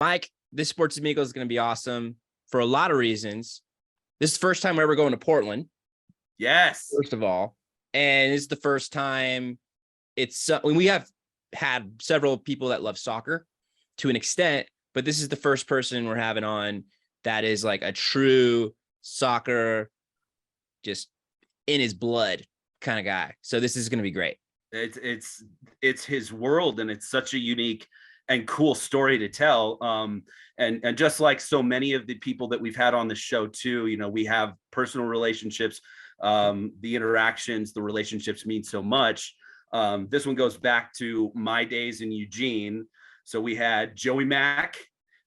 Mike, this Sports Amigos is going to be awesome for a lot of reasons. This is the first time we're ever going to Portland. Yes. First of all, and it's the first time we have had several people that love soccer to an extent, but this is the first person we're having on that is like a true soccer, just in his blood kind of guy. So this is going to be great. It's his world, and it's such a unique and cool story to tell. And just like so many of the people that we've had on the show too, we have personal relationships. The interactions, the relationships mean so much. This one goes back to my days in Eugene. So we had Joey Mack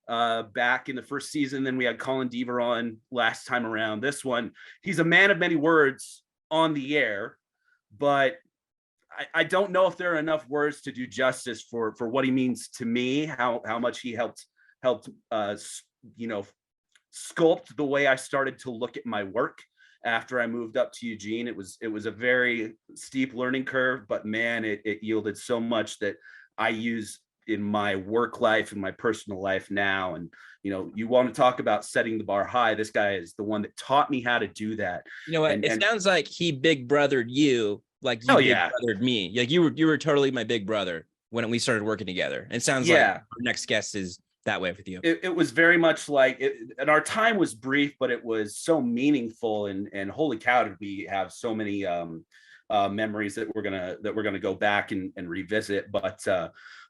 back in the first season. Then we had Colin Deaver on last time around. This one, he's a man of many words on the air, but I don't know if there are enough words to do justice for what he means to me, how much he helped sculpt the way I started to look at my work after I moved up to Eugene. It was a very steep learning curve, but man, it yielded so much that I use in my work life and my personal life now. And you want to talk about setting the bar high. This guy is the one that taught me how to do that. You know what? It sounds like he big brothered you, like you big brothered me. Like you were totally my big brother when we started working together. It sounds like our next guest is that way with you. It was very much like it, and our time was brief, but it was so meaningful. And holy cow, did we have so many memories that we're gonna go back and revisit. But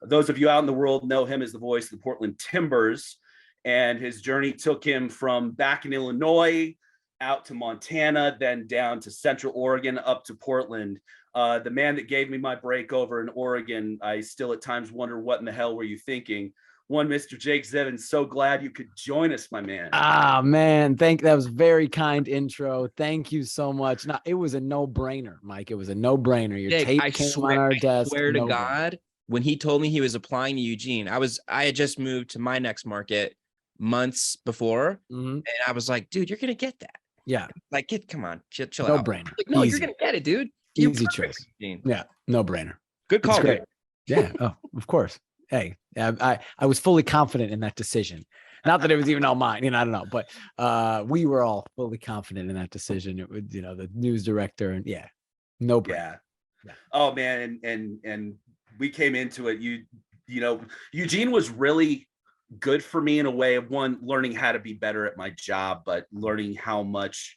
those of you out in the world know him as the voice of the Portland Timbers, and his journey took him from back in Illinois out to Montana, then down to Central Oregon, up to Portland. The man that gave me my break over in Oregon, I still at times wonder, what in the hell were you thinking? One Mr. Jake Zivin, so glad you could join us, my man. Ah, man, that was very kind intro. Thank you so much. Now, it was a no-brainer, Mike. It was a no-brainer. Your tape came on our desk. I swear to God, when he told me he was applying to Eugene, I had just moved to my next market months before, and I was like, dude, you're gonna get that. Yeah, like, come on, chill out. No-brainer. Like, no, you're gonna get it, dude. Easy choice. Yeah, no-brainer. Good call. Great. Yeah. Oh, of course. Hey, I was fully confident in that decision. Not that it was even all mine, I don't know, but we were all fully confident in that decision. It was, the news director, and no brainer. Yeah. Oh man, and we came into it. Eugene was really good for me in a way of, one, learning how to be better at my job, but learning how much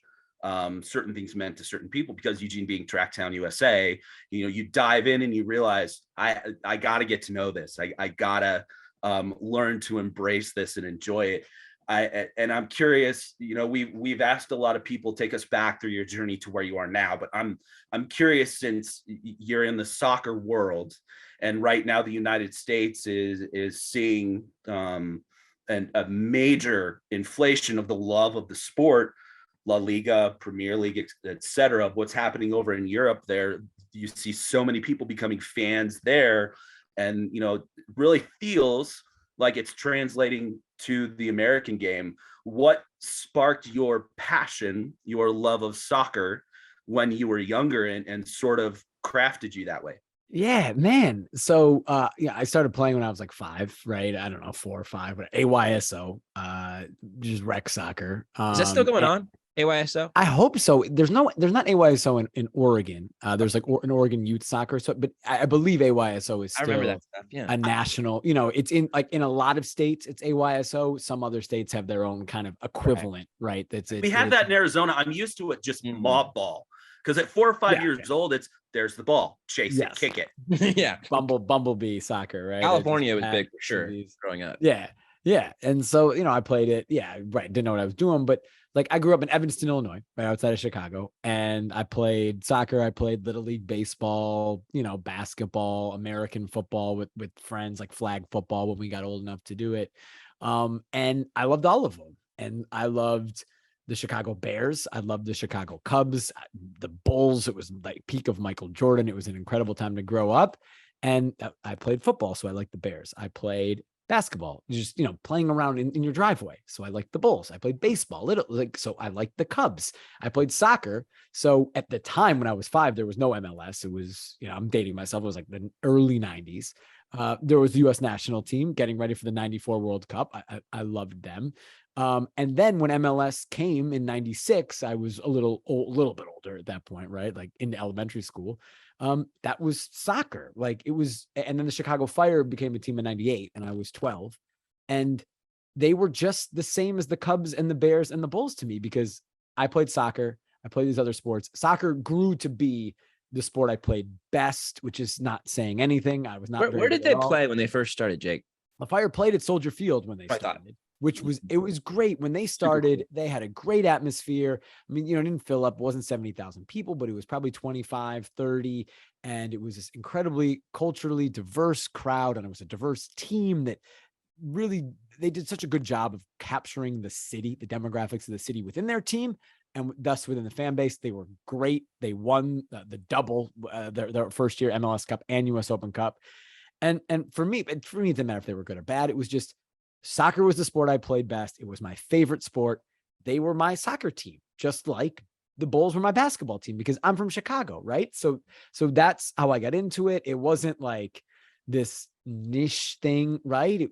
certain things meant to certain people, because Eugene being Tracktown USA, you dive in and you realize I got to get to know this. I gotta learn to embrace this and enjoy it. I'm curious, we've asked a lot of people, take us back through your journey to where you are now, but I'm curious, since you're in the soccer world, and right now the United States is seeing a major inflation of the love of the sport, La Liga, Premier League, etc. What's happening over in Europe there, you see so many people becoming fans there, and it really feels like it's translating to the American game. What sparked your passion, your love of soccer when you were younger, and sort of crafted you that way? Yeah, man. So I started playing when I was like 5, right? I don't know, 4 or 5, but AYSO, just rec soccer. Is that still going on? AYSO? I hope so. There's not AYSO in Oregon. There's like an Oregon youth soccer. So, but I believe AYSO is still I remember that stuff. Yeah. A national, it's in a lot of states, it's AYSO. Some other states have their own kind of equivalent, right? We have that in Arizona. I'm used to it, just mob ball. Because at 4 or 5 years old, there's the ball, chase it, kick it. Yeah. Bumblebee soccer, right? California was big for sure growing up. Yeah. And so, I played it. Yeah, right. Didn't know what I was doing, but like I grew up in Evanston, Illinois, right outside of Chicago. And I played soccer. I played Little League baseball, basketball, American football with friends, like flag football when we got old enough to do it. And I loved all of them. And I loved the Chicago Bears. I loved the Chicago Cubs, the Bulls. It was like peak of Michael Jordan. It was an incredible time to grow up. And I played football, so I liked the Bears. I played basketball, just, playing around in your driveway. So I liked the Bulls. I played baseball, so I liked the Cubs. I played soccer. So at the time when I was 5, there was no MLS. It was, I'm dating myself. It was like the early 90s. There was the U.S. national team getting ready for the 94 World Cup. I loved them. And then when MLS came in 96, I was a little bit older at that point, right? Like in elementary school. That was soccer. Like it was, and then the Chicago Fire became a team in 98 and I was 12. And they were just the same as the Cubs and the Bears and the Bulls to me because I played soccer. I played these other sports. Soccer grew to be the sport I played best, which is not saying anything. I was not. Where did they play when they first started, Jake? The Fire played at Soldier Field when they started, which was, it was great. When they started, cool. They had a great atmosphere. I mean, it didn't fill up, it wasn't 70,000 people, but it was probably 25, 30. And it was this incredibly culturally diverse crowd. And it was a diverse team that really, they did such a good job of capturing the city, the demographics of the city within their team. And thus within the fan base, they were great. They won the double, their first year MLS Cup and US Open Cup. And for me, it didn't matter if they were good or bad. It was just soccer was the sport I played best. It was my favorite sport. They were my soccer team, just like the Bulls were my basketball team because I'm from Chicago, right? So that's how I got into it. It wasn't like this niche thing, right?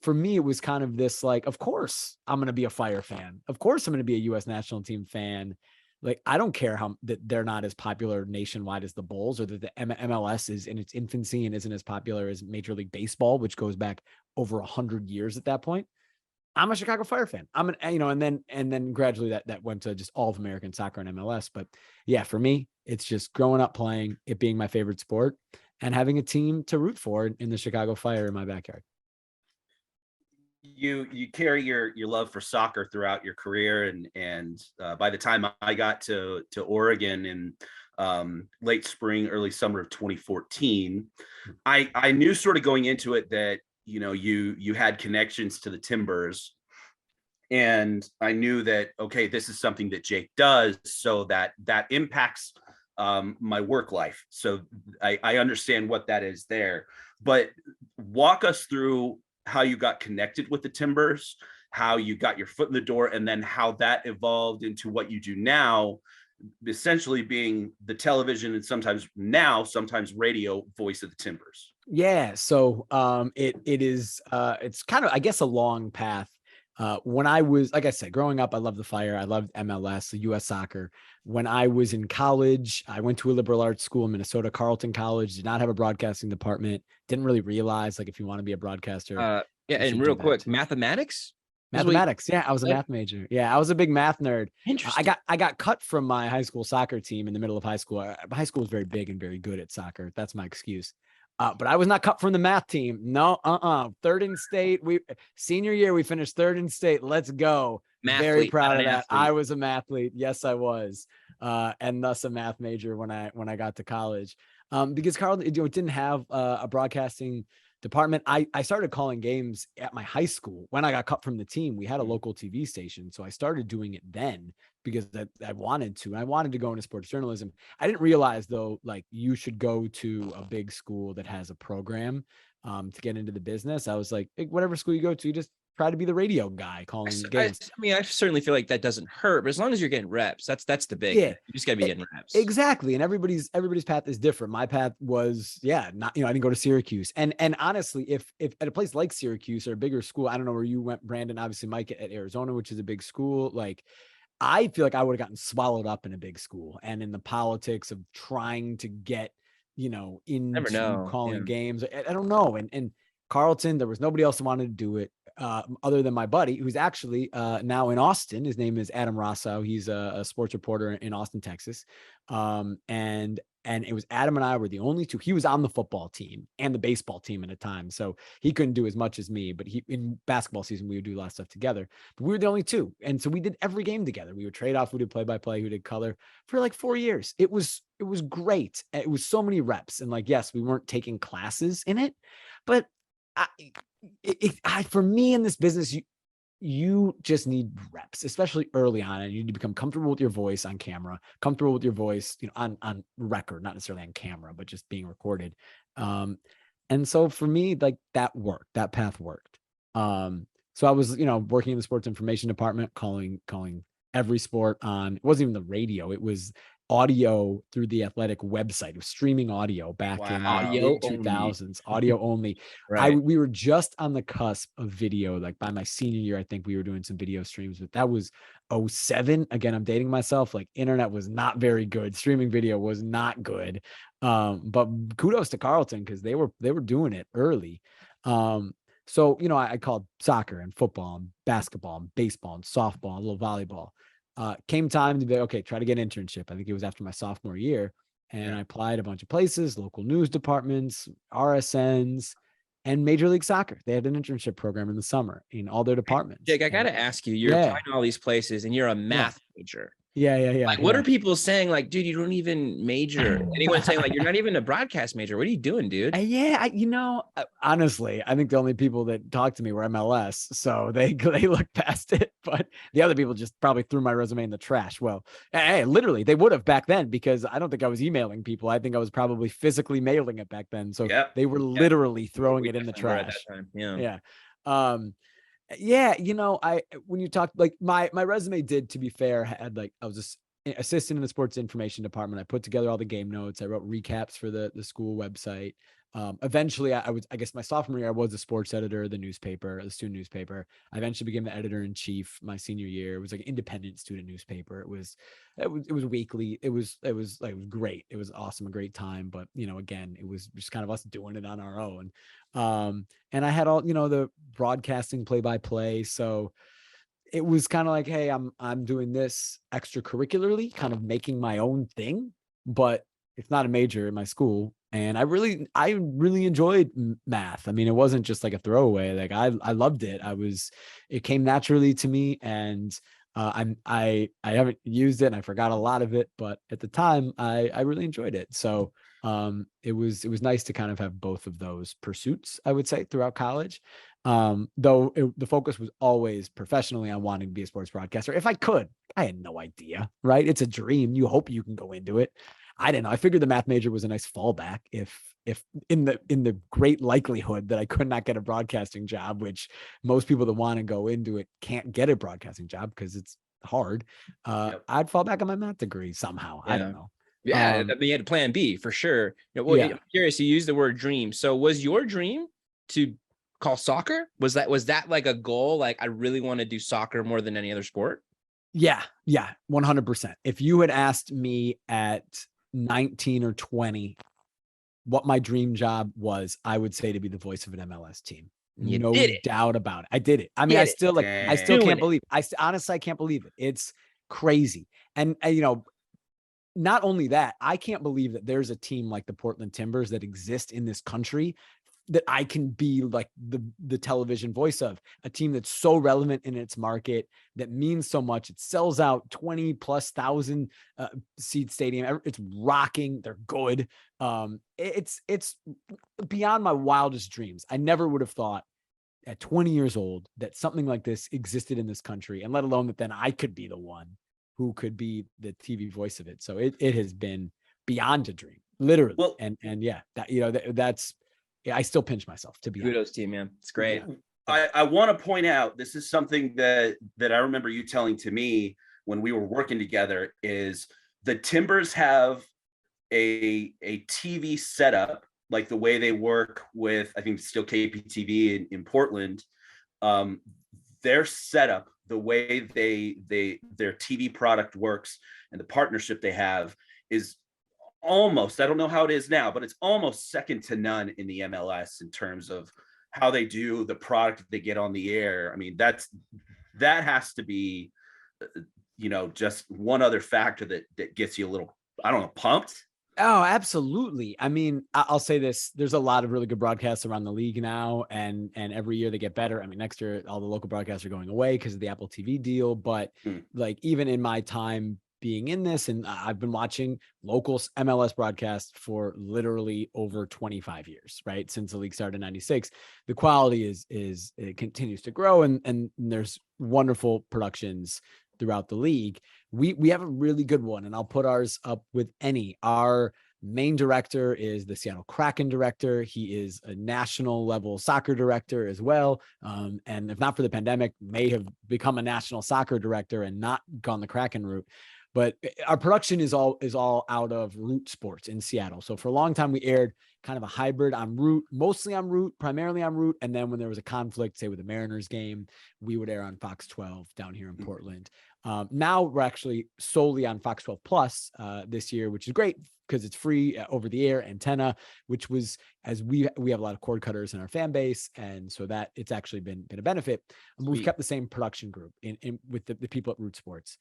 For me, it was kind of this like, of course I'm going to be a Fire fan. Of course I'm going to be a U.S. national team fan. Like, I don't care how that they're not as popular nationwide as the Bulls, or that the MLS is in its infancy and isn't as popular as Major League Baseball, which goes back over 100 years at that point. I'm a Chicago Fire fan. And then gradually that went to just all of American soccer and MLS. But yeah, for me, it's just growing up playing, it being my favorite sport, and having a team to root for in the Chicago Fire in my backyard. You carry your love for soccer throughout your career, and by the time I got to Oregon in late spring, early summer of 2014, I knew sort of going into it that you had connections to the Timbers, and I knew that, okay, this is something that Jake does, so that impacts my work life. So I understand what that is there, but walk us through how you got connected with the Timbers, how you got your foot in the door, and then how that evolved into what you do now, essentially being the television and sometimes radio voice of the Timbers. Yeah. So it's kind of, I guess, a long path. When I was, like I said, growing up, I loved the Fire. I loved MLS, the US soccer. When I was in college, I went to a liberal arts school in Minnesota, Carleton College, did not have a broadcasting department. Didn't really realize, like, if you want to be a broadcaster. Yeah. And real quick, mathematics. Yeah. I was a math major. Yeah. I was a big math nerd. Interesting. I got cut from my high school soccer team in the middle of high school. High school was very big and very good at soccer. That's my excuse. But I was not cut from the math team. No, third in state. Senior year, we finished third in state. Let's go. Very proud of that. I was a mathlete. Yes, I was. And thus a math major when I got to college. Because Carleton, it didn't have a broadcasting department. I started calling games at my high school. When I got cut from the team, we had a local TV station. So I started doing it then because I wanted to. I wanted to go into sports journalism. I didn't realize, though, like, you should go to a big school that has a program to get into the business. I was like, whatever school you go to, you just try to be the radio guy calling games. I certainly feel like that doesn't hurt, but as long as you're getting reps, that's the big. Yeah, you just got to be getting reps. Exactly. And everybody's path is different. My path was, not, I didn't go to Syracuse. And honestly, if at a place like Syracuse or a bigger school, I don't know where you went, Brandon, obviously Mike at Arizona, which is a big school. Like, I feel like I would have gotten swallowed up in a big school and in the politics of trying to get, into calling games. I don't know. And Carleton, there was nobody else who wanted to do it other than my buddy, who's actually now in Austin. His name is Adam Rosso. He's a sports reporter in Austin, Texas. And it was Adam and I were the only two. He was on the football team and the baseball team at a time, so he couldn't do as much as me. But in basketball season, we would do a lot of stuff together. But we were the only two, and so we did every game together. We would trade off. We did play-by-play. We did color for like 4 years. It was great. It was so many reps, and like, yes, we weren't taking classes in it, but for me in this business, you just need reps, especially early on. And you need to become comfortable with your voice on camera, comfortable with your voice, on record, not necessarily on camera, but just being recorded. And so for me, like, that path worked. So I was, working in the sports information department, calling every sport on, it wasn't even the radio. It was audio through the Athletic website. It was streaming audio back in Audio the mid 2000s, audio only. Right. We were just on the cusp of video. Like by my senior year, I think we were doing some video streams, but that was 07. Again, I'm dating myself. Like internet was not very good. Streaming video was not good. But kudos to Carleton because they were doing it early. So, you know, I called soccer and football and basketball and baseball and softball, and a little volleyball. Came time to be okay, try to get an internship. I think it was after my sophomore year. And I applied a bunch of places, local news departments, RSNs, and Major League Soccer. They had an internship program in the summer in all their departments. Jake, I got to ask you, you're applying to all these places and you're a math major. Yeah. Like, what are people saying? Like, dude, you don't even major. Anyone saying like, you're not even a broadcast major. What are you doing, dude? You know, honestly, I think the only people that talked to me were MLS, so they looked past it. But the other people just probably threw my resume in the trash. Well, hey, literally, they would have back then because I don't think I was emailing people. I think I was probably physically mailing it back then. So they were literally throwing it in the trash. Yeah. Yeah, you know, when you talk like my resume did, to be fair, had like I was an assistant in the sports information department. I put together all the game notes. I wrote recaps for the school website. Eventually, I guess my sophomore year, I was the sports editor of the newspaper, the student newspaper. I eventually became the editor in chief my senior year. It was like an independent student newspaper. It was weekly. It was great. It was awesome, a great time. But you know, again, it was just kind of us doing it on our own. And I had all, you know, the broadcasting play-by-play. So it was kind of like, hey, I'm doing this extracurricularly, kind of making my own thing, but it's not a major in my school. And I really enjoyed math. I mean, it wasn't just like a throwaway. Like I loved it. It came naturally to me, and I haven't used it and I forgot a lot of it, but at the time I really enjoyed it. So it was nice to kind of have both of those pursuits, I would say, throughout college. Though the focus was always professionally on wanting to be a sports broadcaster. If I could, I had no idea, right? It's a dream. You hope you can go into it. I didn't know. I figured the math major was a nice fallback if in the great likelihood that I could not get a broadcasting job, which most people that want to go into it can't get a broadcasting job because it's hard. I'd fall back on my math degree somehow. I don't know. Yeah, I mean, you had a plan B for sure. I'm curious, you used the word dream. So was your dream to call soccer? Was that like a goal? Like, I really want to do soccer more than any other sport? Yeah, 100%. If you had asked me at 19 or 20 what my dream job was, I would say to be the voice of an MLS team. No doubt about it. I did it. I mean, I still can't believe it. Honestly, I can't believe it. It's crazy. And you know, not only that, I can't believe that there's a team like the Portland Timbers that exist in this country that I can be like the television voice of, a team that's so relevant in its market, that means so much. It sells out 20,000+ seat stadium. It's rocking. They're good. It's beyond my wildest dreams. I never would have thought at 20 years old that something like this existed in this country, and let alone that then I could be the one who could be the TV voice of it. So it has been beyond a dream, literally. Well, and yeah, that, you know, that's, yeah, I still pinch myself, to be honest. Kudos to you, man. It's great. I want to point out, this is something that I remember you telling to me when we were working together, is the Timbers have a TV setup like the way they work with, I think, still KPTV in Portland. Their setup, the way their TV product works, and the partnership they have is almost, I don't know how it is now, but it's almost second to none in the MLS in terms of how they do the product they get on the air. I mean, that has to be, you know, just one other factor that gets you a little, I don't know, pumped. Oh, absolutely. I mean, I'll say this, there's a lot of really good broadcasts around the league now, and every year they get better. I mean, next year, all the local broadcasts are going away because of the Apple TV deal. But like, even in my time being in this, and I've been watching local MLS broadcasts for literally over 25 years, right? Since the league started in 96, the quality is it continues to grow, and there's wonderful productions throughout the league. We have a really good one, and I'll put ours up with any. Our main director is the Seattle Kraken director. He is a national level soccer director as well. And if not for the pandemic, may have become a national soccer director and not gone the Kraken route. but our production is all out of Root Sports in Seattle. So for a long time, we aired kind of a hybrid on Root, mostly on Root, primarily on Root. And then when there was a conflict, say with the Mariners game, we would air on Fox 12 down here in Portland. Now we're actually solely on Fox 12 Plus this year, which is great because it's free over the air antenna, which was, as we have a lot of cord cutters in our fan base. And so that it's actually been a benefit. We've kept the same production group in with the people at Root Sports.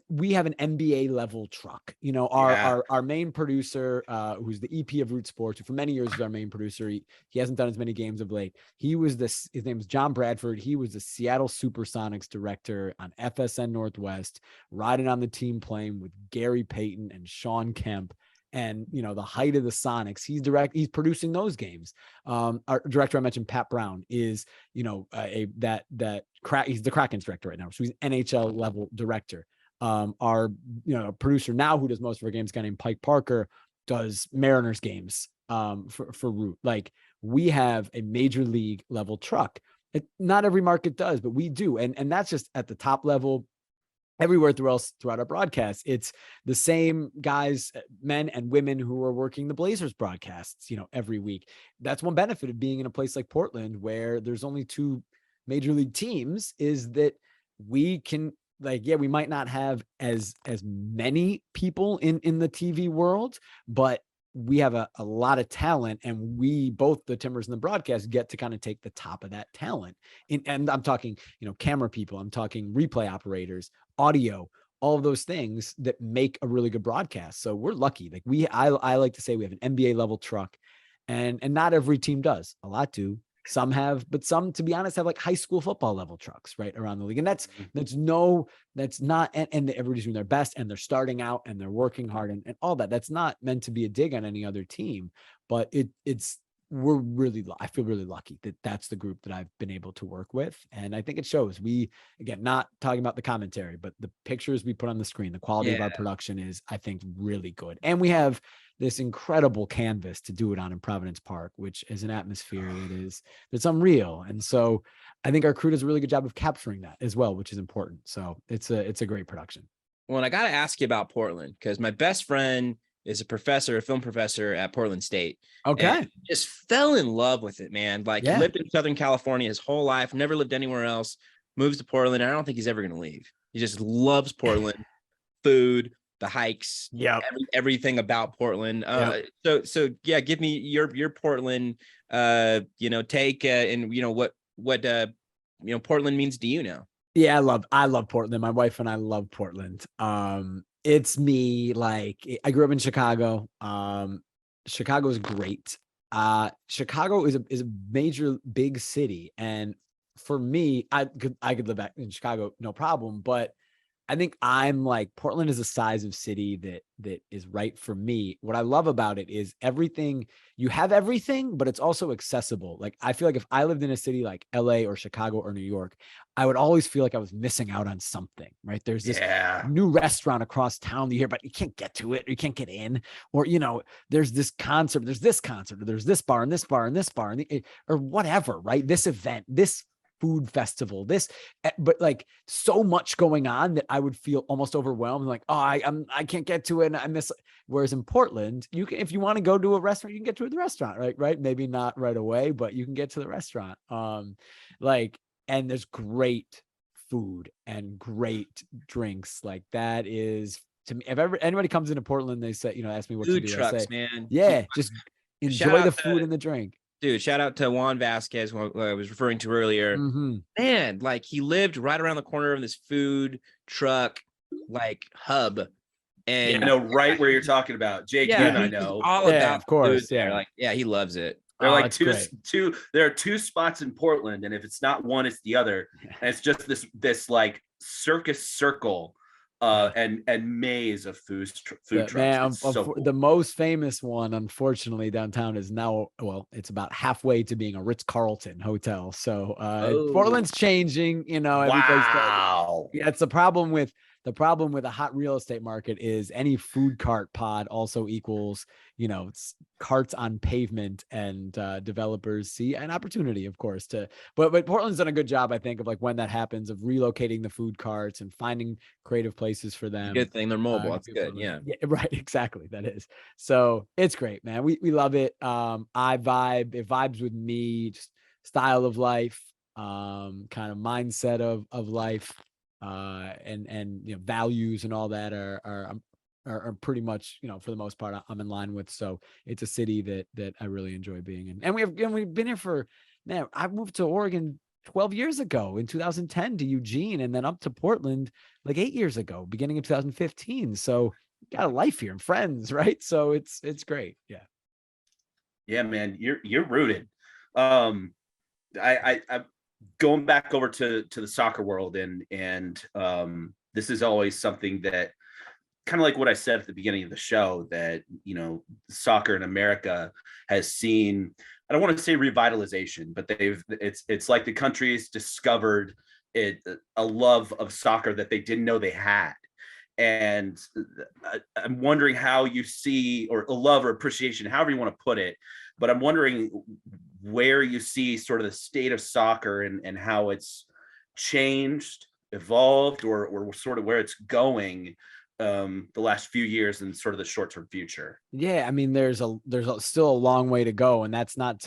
We have an NBA level truck. You know, our main producer, who's the EP of Root Sports, who for many years was our main producer. He hasn't done as many games of late. His name is John Bradford. He was the Seattle Supersonics director on FSN Northwest, riding on the team plane with Gary Payton and Sean Kemp. And, you know, the height of the Sonics, he's producing those games. Our director, I mentioned, Pat Brown, is, you know, he's the Kraken's director right now. So he's NHL level director. Our, you know, producer now who does most of our games, a guy named Pike Parker, does Mariners games for Root. Like, we have a major league level truck. Not every market does, but we do. And that's just at the top level. Everywhere throughout our broadcast, it's the same guys, men and women who are working the Blazers broadcasts, you know, every week. That's one benefit of being in a place like Portland, where there's only 2 major league teams, is that we can, like, we might not have as many people in the TV world, but we have a lot of talent, and we, both the Timbers and the broadcast, get to kind of take the top of that talent. And I'm talking, you know, camera people, I'm talking replay operators, audio, all of those things that make a really good broadcast. So we're lucky. Like, I like to say we have an NBA level truck, and not every team does. A lot do. Some have, but some, to be honest, have like high school football level trucks right around the league. And that's not, and everybody's doing their best, and they're starting out, and they're working hard, and all that. That's not meant to be a dig on any other team, but I feel really lucky that that's the group that I've been able to work with. And I think it shows. We, again, not talking about the commentary, but the pictures we put on the screen, the quality of our production is, I think, really good. And we have this incredible canvas to do it on in Providence Park, which is an atmosphere that's unreal. And so I think our crew does a really good job of capturing that as well, which is important. So it's a great production. Well, and I got to ask you about Portland, because my best friend is a film professor at Portland State. Okay. Just fell in love with it, man. Like, lived in Southern California his whole life, never lived anywhere else, moves to Portland. And I don't think he's ever going to leave. He just loves Portland, food, the hikes, everything about Portland. So yeah, give me your Portland, take, and what Portland means to you now. Yeah, I love Portland. My wife and I love Portland. It's me. Like, I grew up in Chicago. Chicago is great. Chicago is a major big city. And for me, I could live back in Chicago, no problem. But I think I'm like, Portland is a size of city that is right for me. What I love about it is you have everything, but it's also accessible. Like, I feel like if I lived in a city like LA or Chicago or New York, I would always feel like I was missing out on something, right? There's this new restaurant across town here, but you can't get to it, or you can't get in, or, there's this concert, or there's this bar and this bar and this bar, or whatever, right? This event, this food festival, but like, so much going on that I would feel almost overwhelmed. Like, I can't get to it, and I miss. Whereas in Portland, you can, if you want to go to a restaurant, you can get to the restaurant, right? Maybe not right away, but you can get to the restaurant. And there's great food and great drinks. Like, that is, to me, if anybody comes into Portland, they say, ask me what food to do. Trucks, I say, man. Yeah, just enjoy the food and the drink. Dude, shout out to Juan Vasquez, who I was referring to earlier. Mm-hmm. Man, like, he lived right around the corner of this food truck, like, hub. And I know right where you're talking about. Jake, you and I know. All about, of course. Food there. Like, he loves it. There are like two. There are 2 spots in Portland, and if it's not one, it's the other. And it's just this like circus circle and maze of food trucks. Man, so cool. The most famous one, unfortunately, downtown is now, it's about halfway to being a Ritz-Carlton hotel. So Portland's changing, Wow. Yeah, it's the problem with The problem with a hot real estate market is any food cart pod also equals, it's carts on pavement, and developers see an opportunity, of course, but Portland's done a good job, I think, of like when that happens, of relocating the food carts and finding creative places for them. Good thing they're mobile. That's good. Yeah. Right. Exactly. That is. So it's great, man. We love it. It vibes with me, just style of life, kind of mindset of life, and values and all that are pretty much, for the most part, I'm in line with. So it's a city that I really enjoy being in. And we've been here for, man, I moved to Oregon 12 years ago in 2010 to Eugene, and then up to Portland like 8 years ago, beginning of 2015. So got a life here and friends, right? So it's great. Yeah. Yeah, man, you're rooted. I'm going back over to the soccer world, and this is always something that, kind of like what I said at the beginning of the show, that soccer in America has seen, I don't want to say revitalization, but it's like the country's discovered a love of soccer that they didn't know they had. And I'm wondering how you see, or a love or appreciation, however you want to put it, but I'm wondering where you see sort of the state of soccer and how it's changed, evolved, or sort of where it's going the last few years and sort of the short-term future. Yeah, I mean, there's still a long way to go, and that's not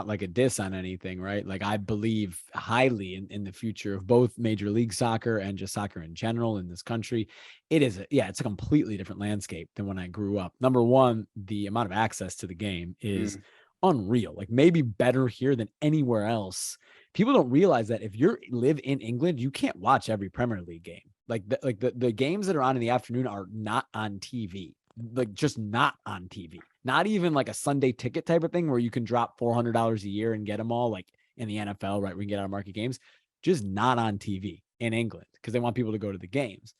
like a diss on anything, right? Like, I believe highly in the future of both Major League Soccer and just soccer in general in this country. It's a completely different landscape than when I grew up. Number one, the amount of access to the game is unreal, like maybe better here than anywhere else. People don't realize that if you live in England, you can't watch every Premier League game. Like the games that are on in the afternoon are not on TV, like just not on TV, not even like a Sunday ticket type of thing where you can drop $400 a year and get them all, like in the NFL, right? We can get out of market games, just not on TV in England because they want people to go to the games.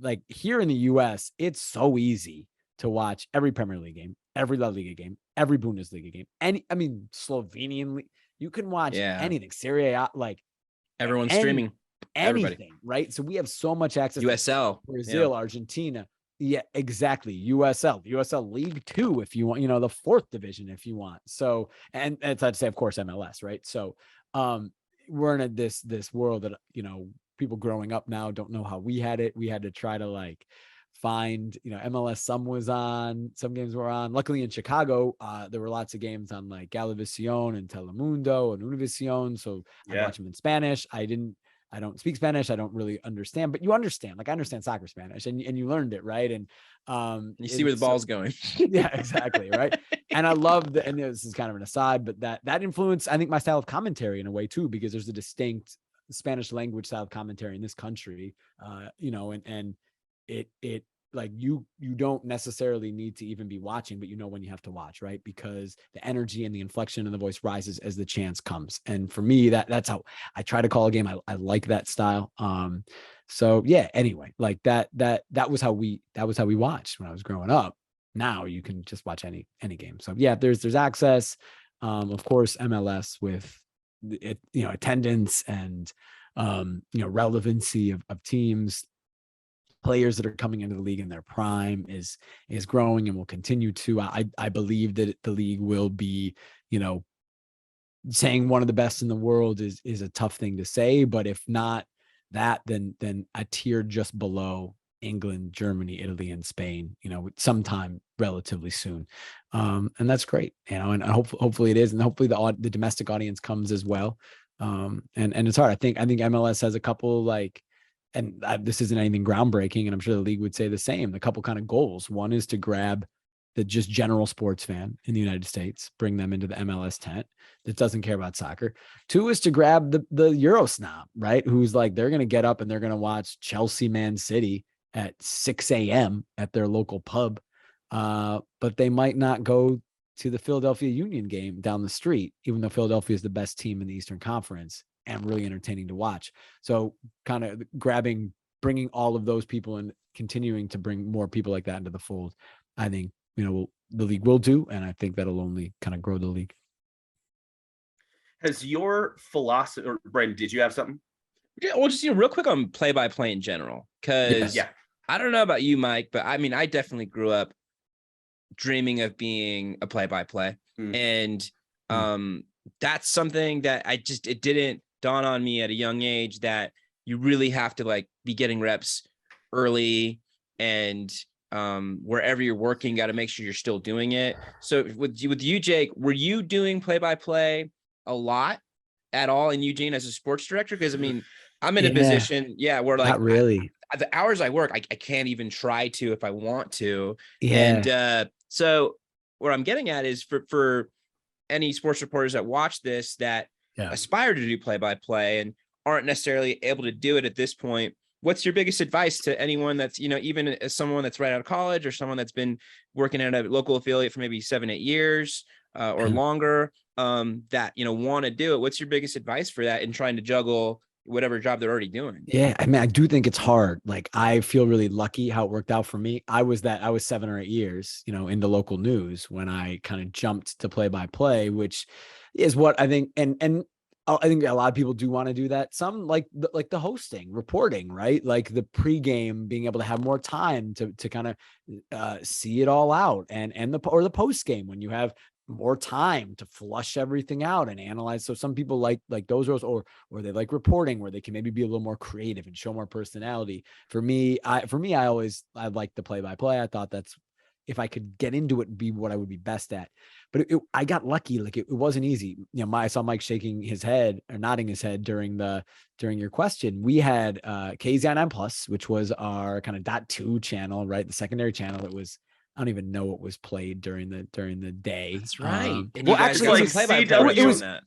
Like here in the US, it's so easy to watch every Premier League game, every La Liga game, every Bundesliga game. Slovenian league, you can watch anything. Serie A, like everyone's streaming. Anything, everybody, right? So we have so much access. USL, to Brazil, Argentina. Yeah, exactly. USL League 2, if you want, the 4th division, if you want. So, and it's I'd say, of course, MLS, right? So, we're in this world that, people growing up now don't know how we had it. We had to try to like find, MLS. Some games were on. Luckily in Chicago, there were lots of games on like Galavisión and Telemundo and Univision. So I watch them in Spanish. I don't speak Spanish. I don't really understand, but you understand. Like I understand soccer Spanish, and you learned it, right? And you see where the ball's going. Yeah, exactly, right. And I love that. And this is kind of an aside, but that influenced, I think, my style of commentary in a way too, because there's a distinct Spanish language style of commentary in this country. And it like you don't necessarily need to even be watching, but when you have to watch, right? Because the energy and the inflection in the voice rises as the chance comes. And for me, that's how I try to call a game. I like that style. So yeah, anyway, like that was how we watched when I was growing up. Now you can just watch any game. So yeah, there's access. Of course, MLS with it, attendance and relevancy of teams. Players that are coming into the league in their prime is growing and will continue to. I believe that the league will be, saying one of the best in the world is a tough thing to say, but if not that, then a tier just below England, Germany, Italy, and Spain, sometime relatively soon. And that's great, and hopefully it is, and hopefully the domestic audience comes as well. And it's hard. I think MLS has a couple like. And this isn't anything groundbreaking, and I'm sure the league would say the same. A couple kind of goals. One is to grab the just general sports fan in the United States, bring them into the MLS tent that doesn't care about soccer. 2 is to grab the Euro snob, right? Who's like, they're going to get up and they're going to watch Chelsea, Man City at 6 a.m. at their local pub. But they might not go to the Philadelphia Union game down the street, even though Philadelphia is the best team in the Eastern Conference and really entertaining to watch. So kind of bringing all of those people and continuing to bring more people like that into the fold, I think, the league will do. And I think that'll only kind of grow the league. Has your philosophy, or Brandon, did you have something? Yeah, well, just real quick on play-by-play in general, because Yeah. I don't know about you, Mike, but I mean, I definitely grew up dreaming of being a play-by-play, and that's something that it didn't dawn on me at a young age that you really have to like be getting reps early, and wherever you're working, got to make sure you're still doing it. So with you, Jake, were you doing play-by-play a lot at all in Eugene as a sports director? Because I mean, I'm in a position, where like not really. the hours I work, I can't even try to if I want to. Yeah. And so what I'm getting at is for any sports reporters that watch this that aspire to do play-by-play and aren't necessarily able to do it at this point, what's your biggest advice to anyone that's, even as someone that's right out of college or someone that's been working at a local affiliate for maybe 7-8 years or longer, that, want to do it? What's your biggest advice for that in trying to juggle whatever job they're already doing? Yeah. I mean, I do think it's hard. Like, I feel really lucky how it worked out for me. I was 7 or 8 years, in the local news when I kind of jumped to play-by-play, which is what I think. And I think a lot of people do want to do that. Some like the hosting, reporting, right? Like the pregame, being able to have more time to kind of see it all out, and the post game when you have more time to flush everything out and analyze. So some people like those roles, or they like reporting where they can maybe be a little more creative and show more personality. For me, I like the play-by-play. I thought that's, if I could get into it, be what I would be best at. But I got lucky. Like it wasn't easy. I saw Mike shaking his head or nodding his head during your question. We had KZI9 Plus, which was our kind of .2 channel, right? The secondary channel that was, I don't even know what was played during the day. That's right. Well, actually, like CW.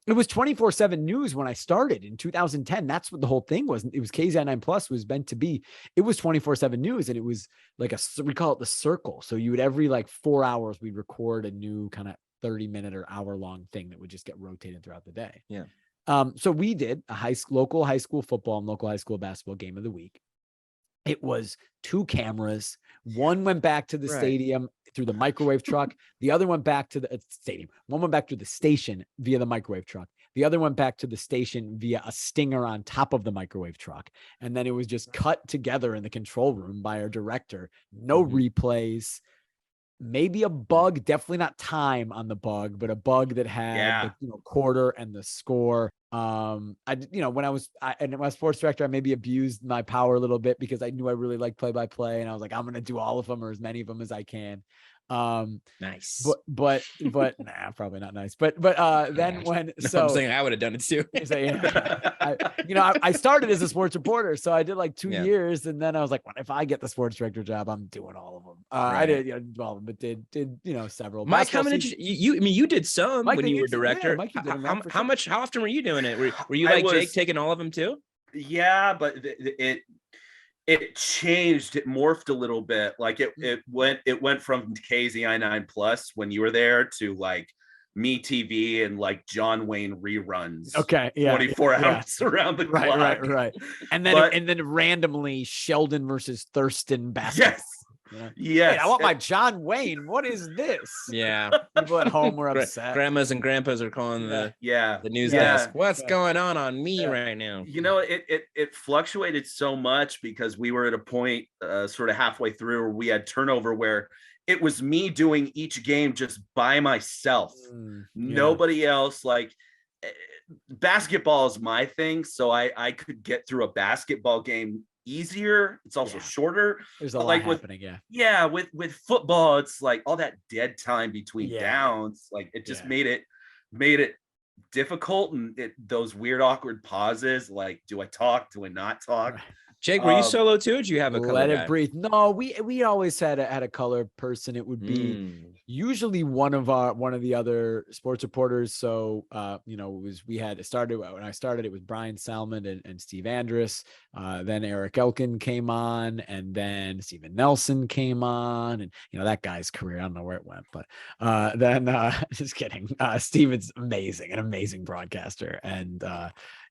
it was 24/7 news when I started in 2010. That's what the whole thing was. It was KZI9 Plus was meant to be. It was 24/7 news, and it was like we call it the circle. So you would every like 4 hours we'd record a new kind of 30-minute or hour-long thing that would just get rotated throughout the day. Yeah. So we did a local high school football and local high school basketball game of the week. It was 2 cameras. One went back to the stadium through the microwave truck. The other went back to the stadium. One went back to the station via the microwave truck. The other went back to the station via a stinger on top of the microwave truck. And then it was just cut together in the control room by our director. No replays. Maybe a bug, definitely not time on the bug, but a bug that had the quarter and the score. When I was sports director, I maybe abused my power a little bit because I knew I really liked play-by-play, and I was like, I'm going to do all of them or as many of them as I can. Nice. But nah, probably not nice. But then when I'm saying I would have done it too. I started as a sports reporter, so I did like 2 years, and then I was like, what if I get the sports director job? I'm doing all of them. I did all of them, but did several. Mike, how many you did some Mike, when you were director? Mike, How often were you doing it? Were you like Jake taking all of them too? Yeah, but it changed. It morphed a little bit. Like it went from KZI9 Plus when you were there to like Me TV and like John Wayne reruns. Okay, yeah, 24 hours around the clock. Right. And then randomly Sheldon versus Thurston basketball. Yes. Yes. Hey, I want my John Wayne. What is this? Yeah. People at home were upset. Grandmas and grandpas are calling the news desk. What's going on me right now? It fluctuated so much because we were at a point sort of halfway through where we had turnover where it was me doing each game just by myself. Nobody else. Like basketball is my thing. So I could get through a basketball game easier. It's also shorter. There's a lot happening. With football, it's like all that dead time between downs. Like it just made it difficult, and those weird awkward pauses. Like, do I talk? Do I not talk? Right. Jake, were you solo too? Or do you have a color let guy? It breathe? No, we always had a color person. It would be usually one of the other sports reporters. So when I started, it was Brian Salmon and Steve Andrus. Then Eric Elkin came on, and then Steven Nelson came on, and that guy's career, I don't know where it went, but then just kidding. Steven's an amazing broadcaster, and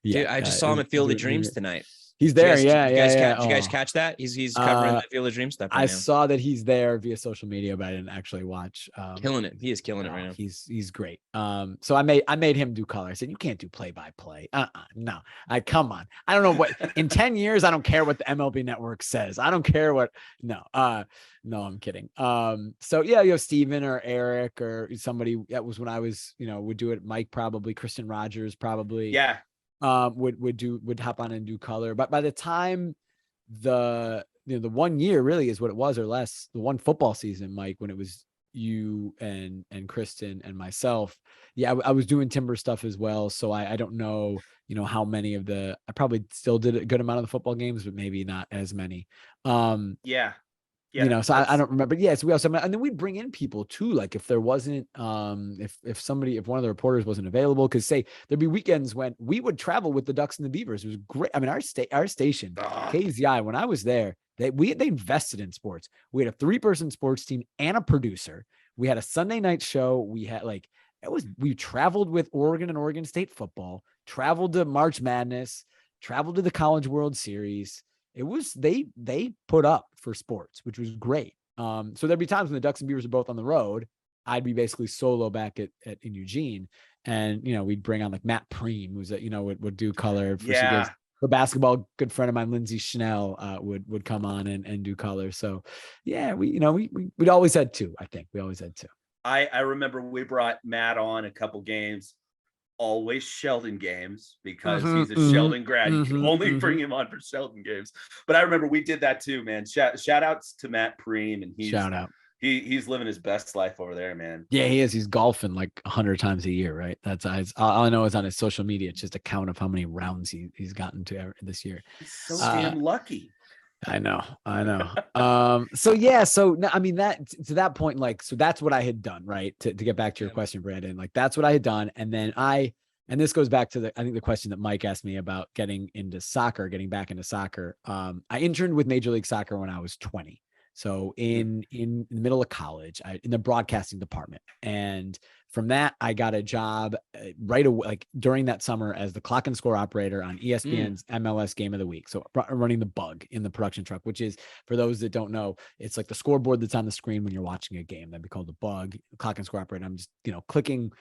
dude, I just saw him at Field of Dreams tonight. He's Did you there. guys, Yeah, did you guys, yeah, did you guys yeah. catch that? He's covering the Field of Dreams stuff right I now. saw that he's there via social media, but I didn't actually watch. Killing it. He is killing it right now. He's great. So I made him do color. I said, you can't do play by play. No. Come on. I don't know what in 10 years. I don't care what the MLB Network says. I don't care what. No. No, I'm kidding. So yeah, Steven or Eric or somebody that was when I was, would do it. Mike probably, Kristen Rogers probably. Yeah. Would hop on and do color. But by the time the 1 year really is what it was or less, the one football season, Mike, when it was you and Kristen and myself, I was doing timber stuff as well. So I don't know, how many of I probably still did a good amount of the football games, but maybe not as many. Yeah. So I don't remember. But yeah, so we also, and then we'd bring in people too. Like if there wasn't, if one of the reporters wasn't available, because say there'd be weekends when we would travel with the Ducks and the Beavers. It was great. I mean, our station, KZI, when I was there, they invested in sports. We had a 3-person sports team and a producer. We had a Sunday night show. We had we traveled with Oregon and Oregon State football, traveled to March Madness, traveled to the College World Series. It was they put up for sports, which was great. So there'd be times when the Ducks and Beavers are both on the road. I'd be basically solo back in Eugene, and we'd bring on like Matt Preem, who's would do color for basketball. Good friend of mine, Lindsey Schnell, would come on and do color. So yeah, we'd always had two. I think we always had two. I remember we brought Matt on a couple games. Always Sheldon games because he's a Sheldon grad. You can only bring him on for Sheldon games. But I remember we did that too, man. Shout outs to Matt Preem, and he's living his best life over there, man. Yeah, he is. He's golfing like 100 times a year, right? That's all I know is on his social media. It's just a count of how many rounds he's gotten to this year. He's so damn lucky. I know. So yeah, I mean that to that point, like, so that's what I had done, right? To get back to your question, Brandon, like that's what I had done. And then and this goes back to I think the question that Mike asked me about getting back into soccer. I interned with Major League Soccer when I was 20. So in the middle of college, in the broadcasting department. And from that, I got a job right away, like during that summer, as the clock and score operator on ESPN's MLS Game of the Week. So running the bug in the production truck, which is, for those that don't know, it's like the scoreboard that's on the screen when you're watching a game. That'd be called the bug. Clock and score operator. I'm just, clicking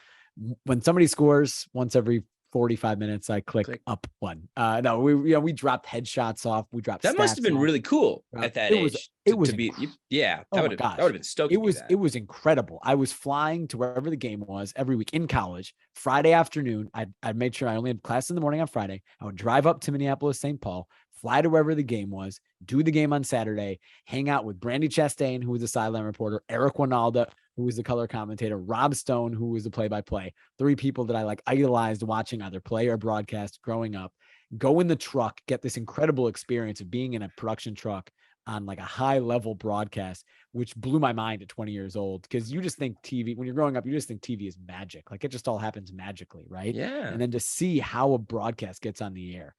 when somebody scores once every 45 minutes. I click up one. No, we dropped headshots off. We dropped. That must have been really cool at that age. It was that would have been stoked. It was incredible. I was flying to wherever the game was every week in college. Friday afternoon, I made sure I only had class in the morning on Friday. I would drive up to Minneapolis, St. Paul, fly to wherever the game was, do the game on Saturday, hang out with Brandy Chastain, who was a sideline reporter, Eric Winalda, who was the color commentator, Rob Stone, who was the play-by-play. 3 people that I idolized watching either play or broadcast growing up. Go in the truck, get this incredible experience of being in a production truck on like a high-level broadcast, which blew my mind at 20 years old, because you just think TV, when you're growing up, you just think TV is magic. Like it just all happens magically, right? Yeah. And then to see how a broadcast gets on the air,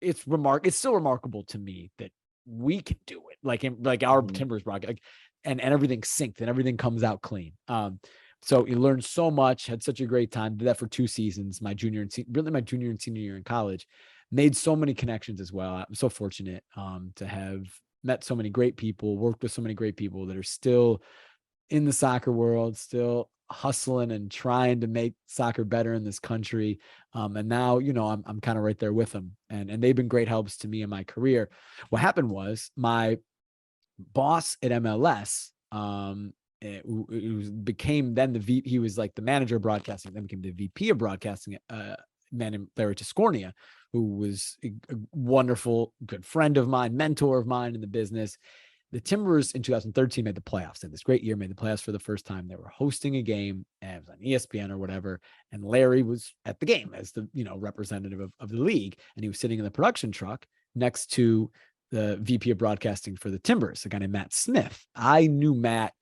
it's still remarkable to me that we can do it. Like our Timbers broadcast, and everything synced and everything comes out clean. So you learn so much, had such a great time. Did that for 2 seasons, my junior and senior year in college. Made so many connections as well. I'm so fortunate to have met so many great people, worked with so many great people that are still in the soccer world, still hustling and trying to make soccer better in this country. And now, I'm kind of right there with them, and they've been great helps to me in my career. What happened was my boss at MLS, it became then he was like the manager of broadcasting, then became the VP of broadcasting, man named Larry Tiscornia, who was a wonderful, good friend of mine, mentor of mine in the business. The Timbers in 2013 made the playoffs. And this great year made the playoffs for the first time. They were hosting a game, and it was on ESPN or whatever. And Larry was at the game as the representative of the league, and he was sitting in the production truck next to the VP of broadcasting for the Timbers, a guy named Matt Smith. I knew Matt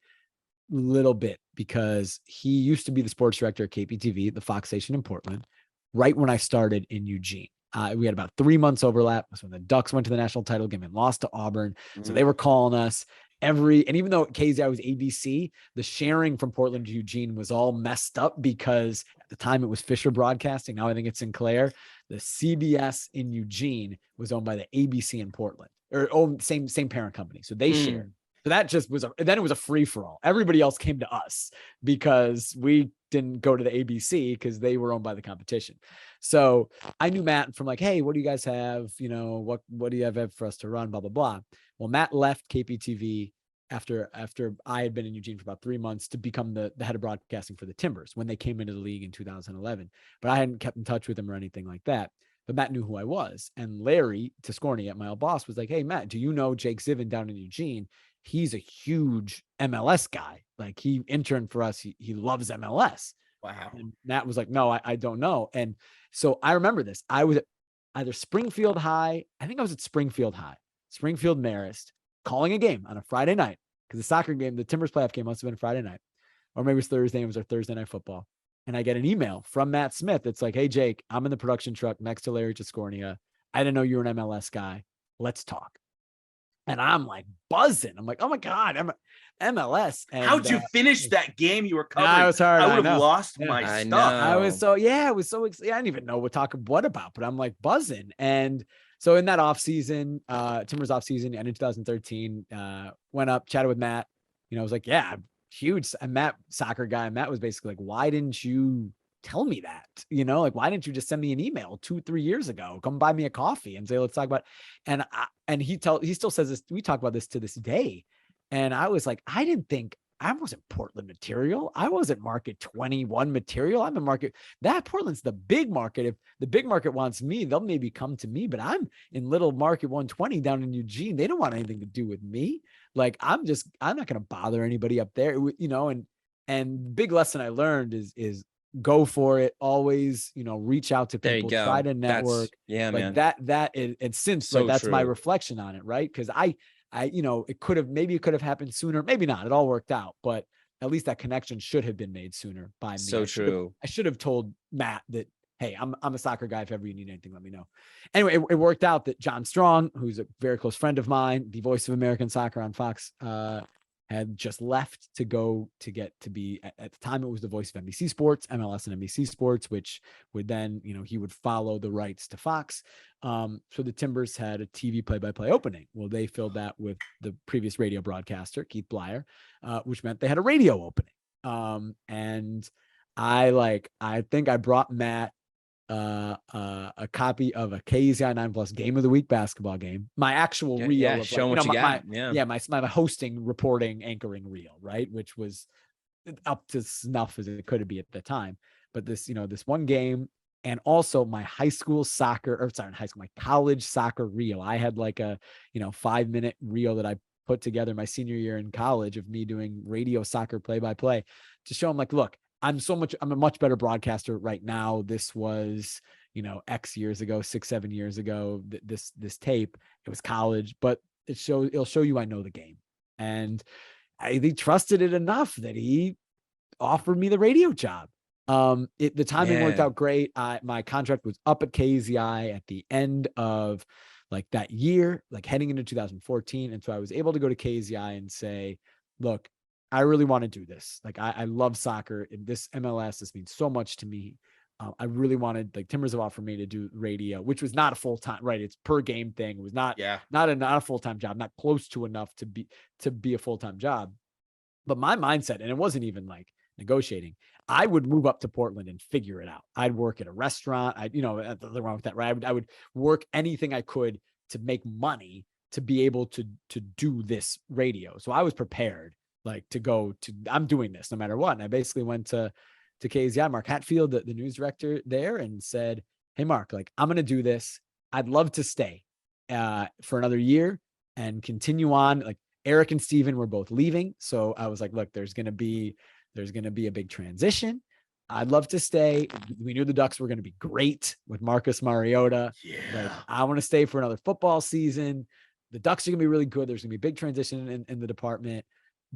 a little bit because he used to be the sports director at KPTV, the Fox station in Portland, right when I started in Eugene. We had about 3 months overlap. It was when the Ducks went to the national title game and lost to Auburn. So they were calling us and even though at KZI was ABC, the sharing from Portland to Eugene was all messed up because at the time it was Fisher Broadcasting. Now I think it's Sinclair. the CBS in Eugene was owned by the ABC in Portland, or same parent company. So they shared. So that just was then it was a free for all. Everybody else came to us because we didn't go to the ABC because they were owned by the competition. So I knew Matt from like, hey, what do you guys have? You know, what do you have for us to run? Blah, blah, blah. Well, Matt left KPTV after I had been in Eugene for about 3 months to become the head of broadcasting for the Timbers when they came into the league in 2011. But I hadn't kept in touch with him or anything like that. But Matt knew who I was. And Larry Tiscornia, my old boss, was like, hey, Matt, do you know Jake Zivin down in Eugene? He's a huge MLS guy. Like he interned for us. He loves MLS. Wow. And Matt was like, no, I don't know. And so I remember this. I was at either Springfield High. I think I was at Springfield High, Springfield Marist, calling a game on a Friday night because the soccer game, the Timbers playoff game must have been a Friday night, or maybe it was Thursday. It was our Thursday night football. And I get an email from Matt Smith. It's like, hey, Jake, I'm in the production truck next to Larry Tiscornia. I didn't know you were an MLS guy. Let's talk. And I'm like buzzing. I'm like, oh my God, I'm MLS. And how'd you finish that game you were covering? I was hard. I would I have know. lost Yeah. my I stuff. know. I was so, yeah, it was so excited. I didn't even know what about, but I'm like buzzing. And so in that off season, Timbers off season, end of 2013, went up, chatted with Matt. You know, I was like, yeah, huge. And Matt, soccer guy. Matt was basically like, why didn't you tell me that? You know, like, why didn't you just send me an email 2-3 years ago? Come buy me a coffee and say, let's talk about. And he still says this. We talk about this to this day. And I was like, I didn't think I wasn't Portland material. I wasn't market 21 material. I'm in market that Portland's the big market. If the big market wants me, they'll maybe come to me, but I'm in little market 120 down in Eugene. They don't want anything to do with me. Like I'm not going to bother anybody up there, you know, and big lesson I learned is go for it. Always, you know, reach out to people, try to network. Yeah, like man. that and since So like, that's my true. reflection on it. Right. Cause I, you know, it could have happened sooner, maybe not. It all worked out, but at least that connection should have been made sooner by me. So true. I should have told Matt that, hey, I'm a soccer guy. If ever you need anything, let me know. Anyway, it worked out that John Strong, who's a very close friend of mine, the voice of American soccer on Fox, had just left to go to get to be at the time it was the voice of NBC Sports, MLS and NBC Sports, which would then, you know, he would follow the rights to Fox. So the Timbers had a TV play-by-play opening. Well, they filled that with the previous radio broadcaster, Keith Blyer, which meant they had a radio opening. And I think I brought Matt a copy of a KEZI 9+ game of the week basketball game. My actual reel. Yeah, of show like, what you got. My hosting, reporting, anchoring reel, right? Which was up to snuff as it could be at the time. But this, you know, this one game, and also my my college soccer reel. I had like a, you know, 5-minute reel that I put together my senior year in college of me doing radio soccer play-by-play to show them like, look, I'm a much better broadcaster right now. This was, you know, X years ago, 6-7 years ago, this tape, it was college, but it'll show you I know the game. And they trusted it enough that he offered me the radio job. The timing worked out great. My contract was up at KZI at the end of like that year, like heading into 2014. And so I was able to go to KZI and say, look, I really want to do this. Like I love soccer, and this MLS, this means so much to me. I really wanted, like, Timbers have offered me to do radio, which was not a full-time, right? It's per game thing. It was not a full-time job, not close to enough to be a full-time job. But my mindset, and it wasn't even like negotiating, I would move up to Portland and figure it out. I'd work at a restaurant. Nothing wrong with that, right? I would work anything I could to make money to be able to do this radio. So I was prepared, like, I'm doing this no matter what. And I basically went to KZI, Mark Hatfield, the news director there, and said, hey, Mark, like, I'm going to do this. I'd love to stay for another year and continue on. Like, Eric and Steven were both leaving. So I was like, look, there's going to be a big transition. I'd love to stay. We knew the Ducks were going to be great with Marcus Mariota. Yeah. Like, I want to stay for another football season. The Ducks are going to be really good. There's going to be a big transition in the department,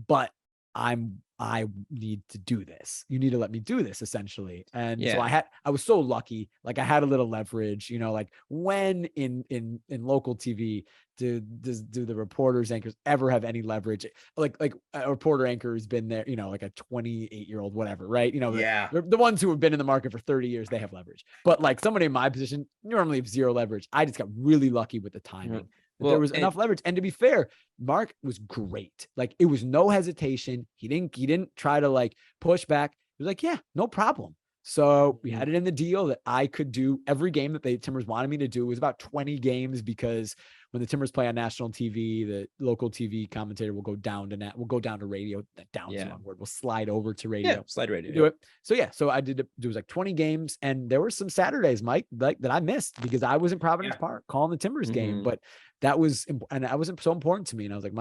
but I'm I need to do this. You need to let me do this, essentially. And so Yeah. I was so lucky. Like I had a little leverage, like when in local TV, do the reporters, anchors ever have any leverage? Like a reporter anchor who's been there, like a 28-year-old, whatever, right? Yeah. The ones who have been in the market for 30 years, they have leverage. But like somebody in my position normally have zero leverage. I just got really lucky with the timing. That there was enough leverage. And to be fair, Mark was great. Like it was no hesitation. He didn't try to like push back. He was like, yeah, no problem. So we had it in the deal that I could do every game that Timbers wanted me to do. It was about 20 games, because when the Timbers play on national TV, the local TV commentator will go down to radio. That down's the wrong word. We'll slide over to radio. Yeah, slide radio. Do it. So so I did. It was like 20 games, and there were some Saturdays, Mike, like that I missed because I was in Providence Park calling the Timbers game. But that was, and that was so important to me. And I was like,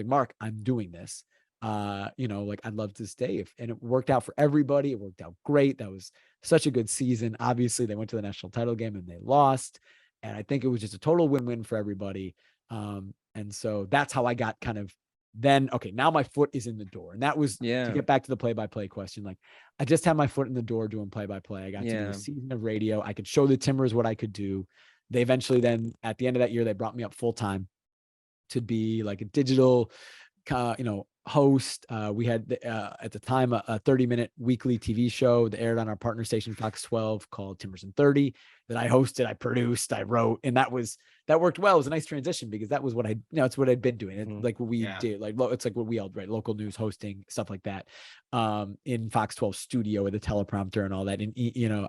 Mark, I'm doing this. Like I'd love to stay and it worked out for everybody. It worked out great. That was such a good season. Obviously they went to the national title game and they lost. And I think it was just a total win-win for everybody. And so that's how I got kind of then, okay, now my foot is in the door. And that was to get back to the play-by-play question. Like I just had my foot in the door doing play-by-play. I got to do a season of radio. I could show the Timbers what I could do. They eventually then at the end of that year, they brought me up full-time to be like a digital, host. We had at the time a 30-minute weekly TV show that aired on our partner station Fox 12 called Timbers in 30 that I hosted, I produced, I wrote, and that worked well. It was a nice transition because that was what it's what I'd been doing. It's like what we did, like it's like what we all right, local news hosting, stuff like that, in Fox 12 studio with a teleprompter and all that. And I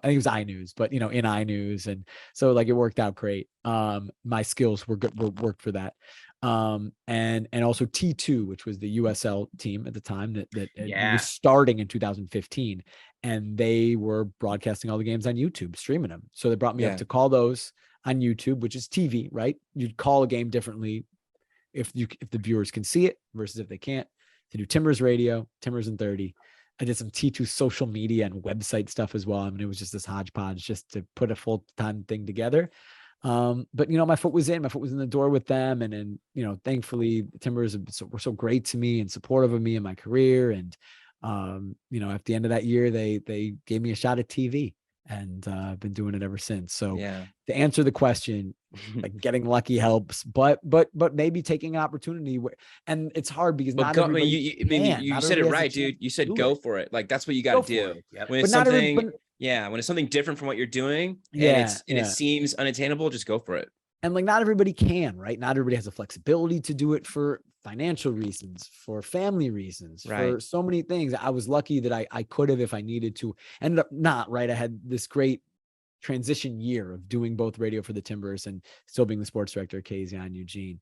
think it was iNews, but in iNews, and so like it worked out great. My skills worked for that. And also T2, which was the USL team at the time that was starting in 2015, and they were broadcasting all the games on YouTube, streaming them. So they brought me up to call those on YouTube, which is TV, right? You'd call a game differently if the viewers can see it versus if they can't. To do Timbers radio, Timbers in 30. I did some T2 social media and website stuff as well. I mean, it was just this hodgepodge just to put a full-time thing together. But my foot was in the door with them. And thankfully the Timbers were so great to me and supportive of me in my career. And, at the end of that year, they gave me a shot at TV, and I've been doing it ever since. So to answer the question, like getting lucky helps, but maybe taking an opportunity and it's hard because not everybody you said it right, dude. You said go for it. Like that's what you got to do. When it's something, when it's something different from what you're doing, and it seems unattainable, just go for it. And like not everybody can, right? Not everybody has the flexibility to do it for financial reasons, for family reasons, for so many things. I was lucky that I could have if I needed to. Ended up not, right? I had this great transition year of doing both radio for the Timbers and still being the sports director at KZN Eugene.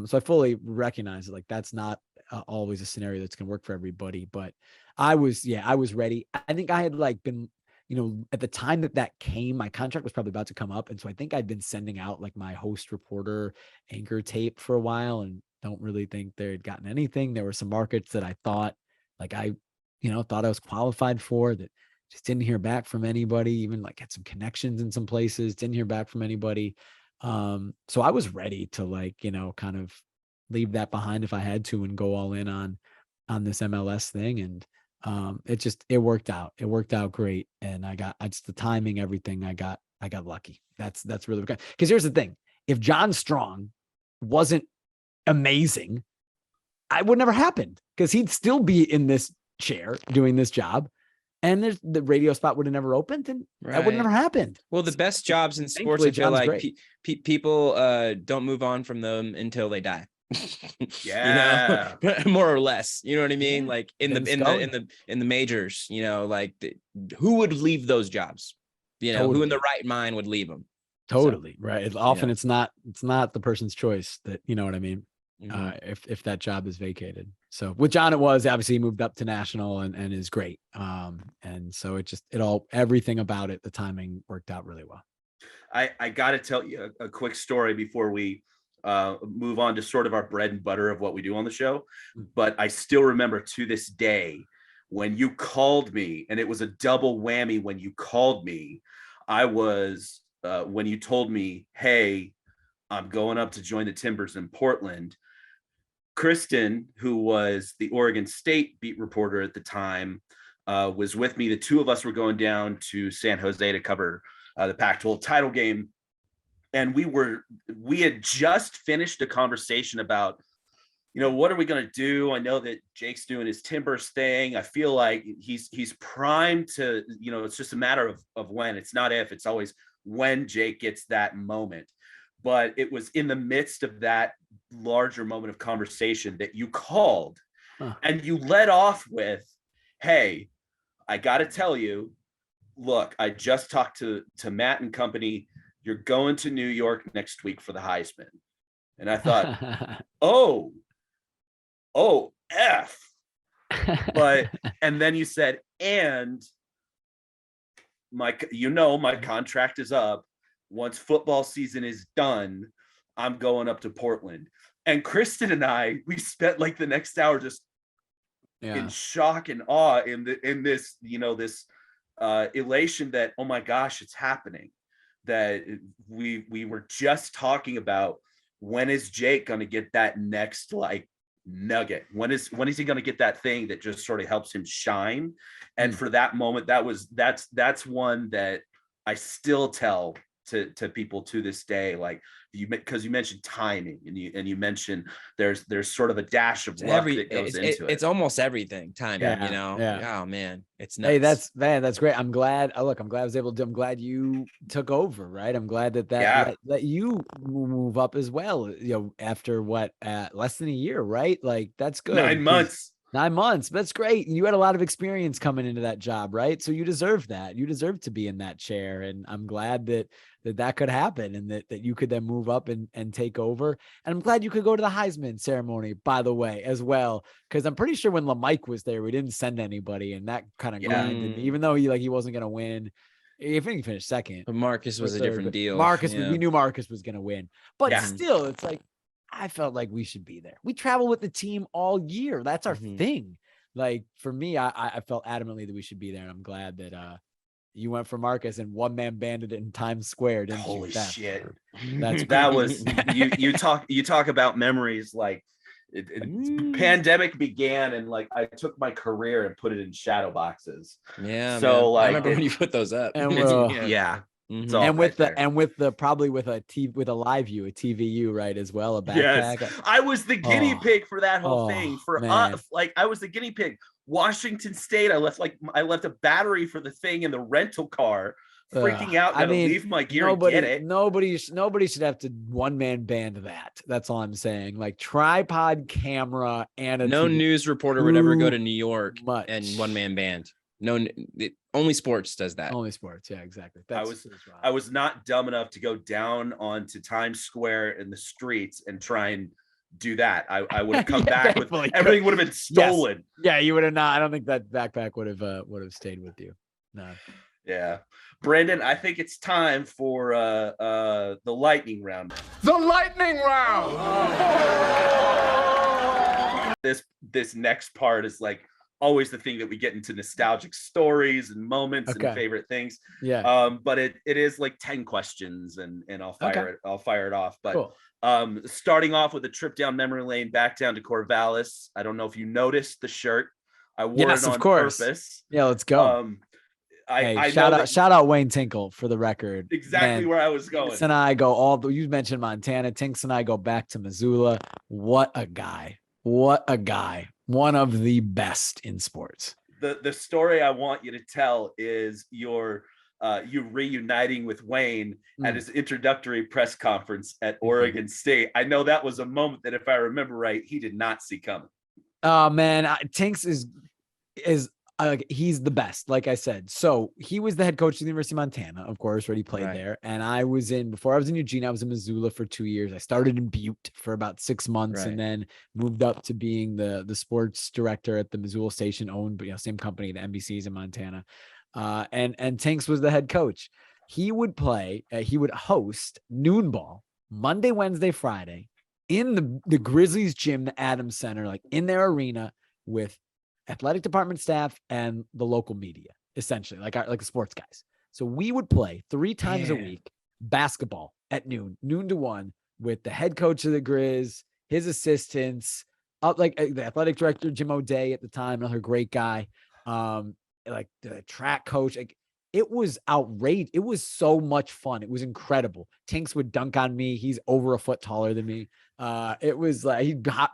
So I fully recognize that like that's not always a scenario that's going to work for everybody. But I was ready. I think I had like been, at the time that came, my contract was probably about to come up. And so I think I'd been sending out like my host, reporter, anchor tape for a while and don't really think they had gotten anything. There were some markets that I thought like I thought I was qualified for that just didn't hear back from anybody, even like had some connections in some places, didn't hear back from anybody. So I was ready to like, kind of leave that behind if I had to and go all in on this MLS thing. And it worked out. It worked out great. And it's the timing, everything. I got lucky. That's really good. Because here's the thing. If John Strong wasn't amazing, I would never happened because he'd still be in this chair doing this job. And the radio spot would have never opened, and that would never happened. Well, the best jobs in sports, I feel like people don't move on from them until they die. More or less. You know what I mean? Like in the majors, like who would leave those jobs? Who in the right mind would leave them? Totally right. Often it's not the person's choice. That you know what I mean. If that job is vacated. So with John, it was obviously he moved up to national and is great. And so everything about it, the timing worked out really well. I got to tell you a quick story before we move on to sort of our bread and butter of what we do on the show. But I still remember to this day when you called me, and it was a double whammy when you called me. I was when you told me, hey, I'm going up to join the Timbers in Portland. Kristen, who was the Oregon State beat reporter at the time, was with me. The two of us were going down to San Jose to cover the Pac-12 title game, and we had just finished a conversation about, what are we going to do? I know that Jake's doing his Timbers thing. I feel like he's primed to, it's just a matter of when. It's not if, it's always when Jake gets that moment. But it was in the midst of that larger moment of conversation that you called, and you led off with, "Hey, I got to tell you, look, I just talked to Matt and company. You're going to New York next week for the Heisman." And I thought, oh, F. But, and then you said, and my contract is up. Once football season is done, I'm going up to Portland. And Kristen and I, we spent like the next hour just in shock and awe in this, this elation that, oh my gosh, it's happening. That we were just talking about, when is Jake going to get that next like nugget? When is he going to get that thing that just sort of helps him shine? And for that moment, that's one that I still tell to people to this day, like, because you mentioned timing, and you mentioned there's sort of a dash of luck that goes into it. It's almost everything timing, Yeah. Oh man, it's nuts. Hey, that's great. I'm glad. I'm glad I was able to. I'm glad you took over, right? I'm glad that let you move up as well. After what, less than a year, right? Like, that's good. 9 months. 9 months. That's great. You had a lot of experience coming into that job, right? So you deserve that. You deserve to be in that chair. And I'm glad that could happen, and that you could then move up and take over. And I'm glad you could go to the Heisman ceremony, by the way, as well. Because I'm pretty sure when LaMike was there, we didn't send anybody, and that kind of grinded me, even though he wasn't going to win. I think he finished second. But Marcus was a different deal. We knew Marcus was going to win. But still, it's like, I felt like we should be there. We travel with the team all year. That's our thing. Like, for me, I felt adamantly that we should be there. And I'm glad that you went for Marcus and one-man banded it in Times Square. Didn't Holy you? shit. That was you talk about memories. Like, pandemic began, and like I took my career and put it in shadow boxes. Yeah. So man. like, I remember when you put those up. And yeah. And with probably with a TV, with a live view, a TVU, right, as well, a backpack. Yes. I was the guinea pig for that whole thing. For us, like, I was the guinea pig. Washington State, I left a battery for the thing in the rental car, freaking out. I mean, leave my gear and get it. Nobody should have to one-man band that. That's all I'm saying. Like, tripod, camera, and no TV. News reporter would ever go to New York and one-man band. No, only sports does that. Only sports, yeah, exactly. I was not dumb enough to go down onto Times Square in the streets and try and do that. I would have come back with everything would have been stolen. Yes. Yeah, you would have not. I don't think that backpack would have stayed with you. No. Yeah. Brandon, I think it's time for the lightning round. The lightning round. This next part is like always the thing that we get into nostalgic stories and moments and favorite things. Yeah. But it is like 10 questions, and I'll fire it off. But cool. Starting off with a trip down memory lane back down to Corvallis. I don't know if you noticed the shirt. I wore it on purpose. Yeah, let's go. Shout out Wayne Tinkle, for the record. Exactly where I was going. Tinks and I go you mentioned Montana. Tinks and I go back to Missoula. What a guy. One of the best in sports. The story I want you to tell is you reuniting with Wayne at his introductory press conference at Oregon State. I know that was a moment that, if I remember right, he did not see coming. Oh man, Tinks is he's the best, like I said. So he was the head coach of the University of Montana, of course, right? He played there. And before I was in Eugene, I was in Missoula for 2 years. I started in Butte for about 6 months and then moved up to being the sports director at the Missoula station, owned, same company, the NBC's in Montana. And Tinks was the head coach. He would host noon ball Monday, Wednesday, Friday in the Grizzlies gym, the Adams Center, like in their arena, with athletic department staff and the local media, essentially, like the sports guys. So we would play 3 times a week basketball at noon to 1, with the head coach of the Grizz, his assistants, like the athletic director, Jim O'Day at the time, another great guy. Like the track coach, like it was outrageous. It was so much fun. It was incredible. Tinks would dunk on me. He's over a foot taller than me. It was like he got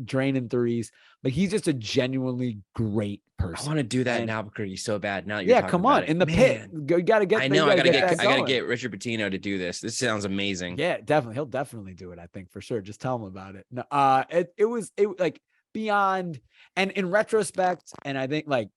draining threes. Like he's just a genuinely great I person. want to do that in Albuquerque so bad. Now that you're talking come about on, it. in the pit. You got to get. I know. I gotta going. get Richard Pitino to do this. This sounds amazing. Yeah, definitely. He'll definitely do it. I think for sure. Just tell him about it. No, it was like beyond, and in retrospect, and I think like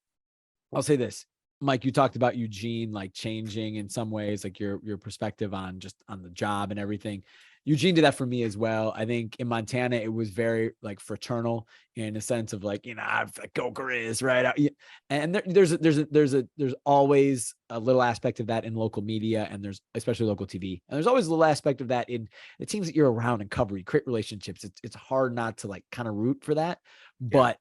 I'll say this, Mike, you talked about Eugene like changing in some ways, like your perspective on the job and everything. Eugene did that for me as well. I think in Montana, it was very like fraternal in a sense of like, I've like go Grizz, right? And there's always a little aspect of that in local media, and there's especially local TV. And there's always a little aspect of that in the teams that you're around and cover. You create relationships. It's hard not to like kind of root for that. But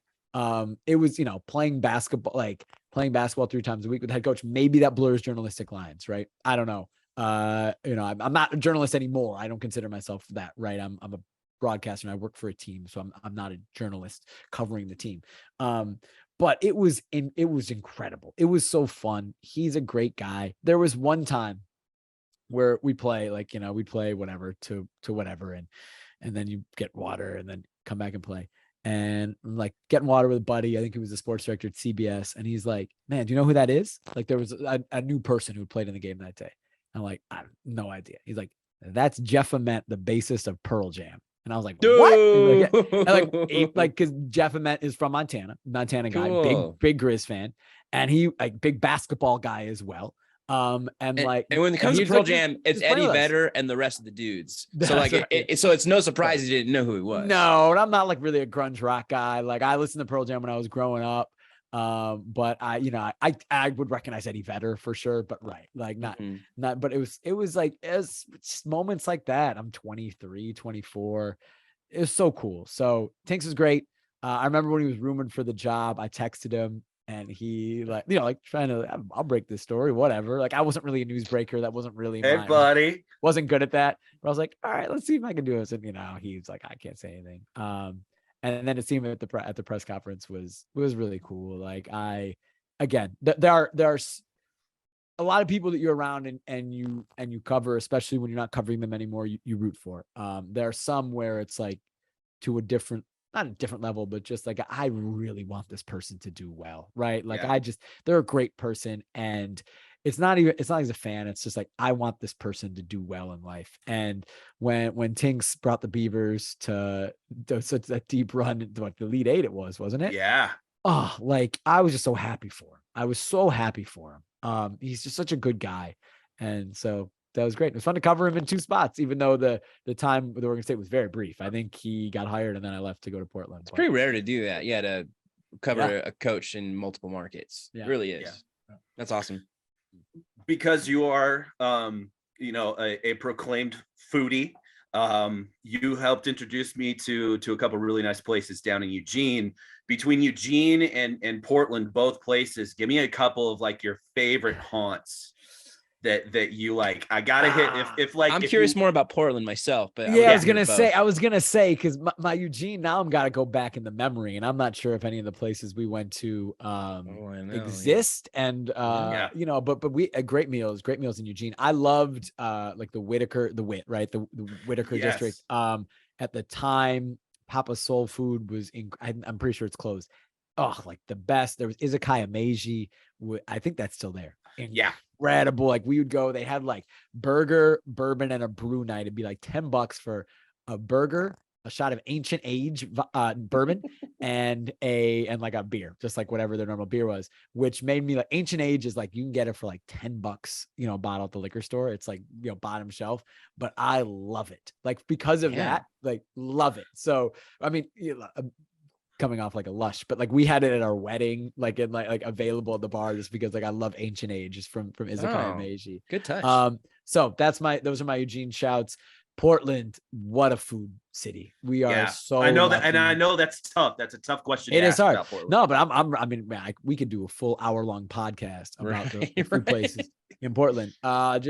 it was, playing basketball 3 times a week with the head coach. Maybe that blurs journalistic lines, right? I don't know. I'm not a journalist anymore. I don't consider myself that, right? I'm a broadcaster and I work for a team. So I'm not a journalist covering the team. But it was incredible. It was so fun. He's a great guy. There was one time where we play we play whatever to whatever. And then you get water and then come back and play. And I'm like getting water with a buddy. I think he was the sports director at CBS. And he's like, man, do you know who that is? Like there was a new person who played in the game that day. I'm like, I have no idea. He's like, that's Jeff Ament, the bassist of Pearl Jam. And I was like, what? Like, cause Jeff Ament is from Montana guy, Cool. big Grizz fan. And he like big basketball guy as well. And when it comes to Pearl Jam, it's Eddie Vedder and the rest of the dudes. So like, right. So it's no surprise you didn't know who he was. No, and I'm not like really a grunge rock guy. Like I listened to Pearl Jam when I was growing up. But I would recognize Eddie Vedder for sure, but right. Like not, but it was like, it's just moments like that. I'm 23, 24. It was so cool. So Tinks is great. I remember when he was rumored for the job, I texted him. And he trying to, I'll break this story, whatever. Like I wasn't really a newsbreaker. That wasn't really hey, buddy. Wasn't good at that. But I was like, all right, let's see if I can do this. And he's like, I can't say anything. And then to see him at the press conference was really cool. Like there are a lot of people that you're around and you cover, especially when you're not covering them anymore, you root for. There are some where it's like to a different, not a different level, but just like, I really want this person to do well. Right. Like they're a great person. And it's not as a fan. It's just like, I want this person to do well in life. And when Tinks brought the Beavers to such that deep run, what the Elite Eight it was, wasn't it? Yeah. Oh, like I was just so happy for him. I was so happy for him. He's just such a good guy. And so that was great. It was fun to cover him in 2 spots, even though the time with Oregon State was very brief. I think he got hired and then I left to go to Portland. It's pretty rare to do that. Yeah. To cover a coach in multiple markets. It really is. Yeah. That's awesome. Because you are, a proclaimed foodie. You helped introduce me to a couple of really nice places down in Eugene. Between Eugene and Portland, both places, give me a couple of like your favorite haunts that you like. I gotta hit if I'm curious more about Portland myself, but I was gonna say because my Eugene, now I'm gotta go back in the memory, and I'm not sure if any of the places we went to exist. And but we great meals in Eugene. I loved like the Whitaker district. At the time, Papa Soul Food was I'm pretty sure it's closed. Oh, like the best. There was Izakaya Meiji. I think that's still there. Incredible. Like we would go, they had like burger, bourbon, and a brew night. It'd be like $10 for a burger, a shot of ancient age bourbon, and like a beer, just like whatever their normal beer was, which made me like ancient age is like you can get it for like $10, bottle at the liquor store. It's like bottom shelf, but I love it. Like because of that, like love it. So I mean, coming off like a Lush, but like we had it at our wedding, like in like available at the bar, just because like I love ancient age, just from Izakaya Meiji. Good touch. So those are my Eugene shouts. Portland, what a food city. We are so I know lucky. that, and I know that's tough. That's a tough question. It is hard. No, but I mean, we could do a full hour-long podcast about the food places in Portland. Our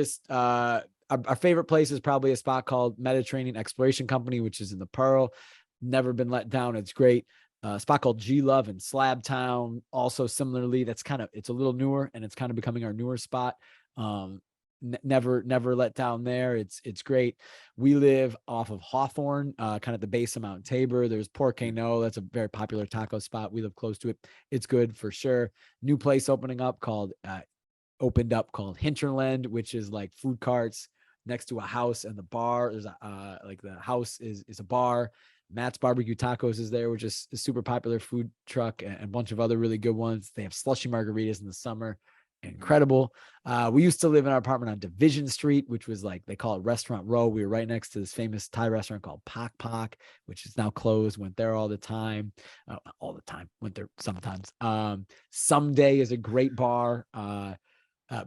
favorite place is probably a spot called Mediterranean Exploration Company, which is in the Pearl. Never been let down. It's great. A spot called G Love in Slab Town. Also similarly, it's a little newer and it's kind of becoming our newer spot. Never let down there. It's great. We live off of Hawthorne, kind of the base of Mount Tabor. There's Porcano. That's a very popular taco spot. We live close to it. It's good for sure. New place opened up called Hinterland, which is like food carts next to a house and the bar. There's like the house is a bar. Matt's Barbecue Tacos is there, which is a super popular food truck, and a bunch of other really good ones. They have slushy margaritas in the summer. Incredible. We used to live in our apartment on Division Street, which was like, they call it Restaurant Row. We were right next to this famous Thai restaurant called Pak Pak, which is now closed. Went there all the time. Went there sometimes. Someday is a great bar.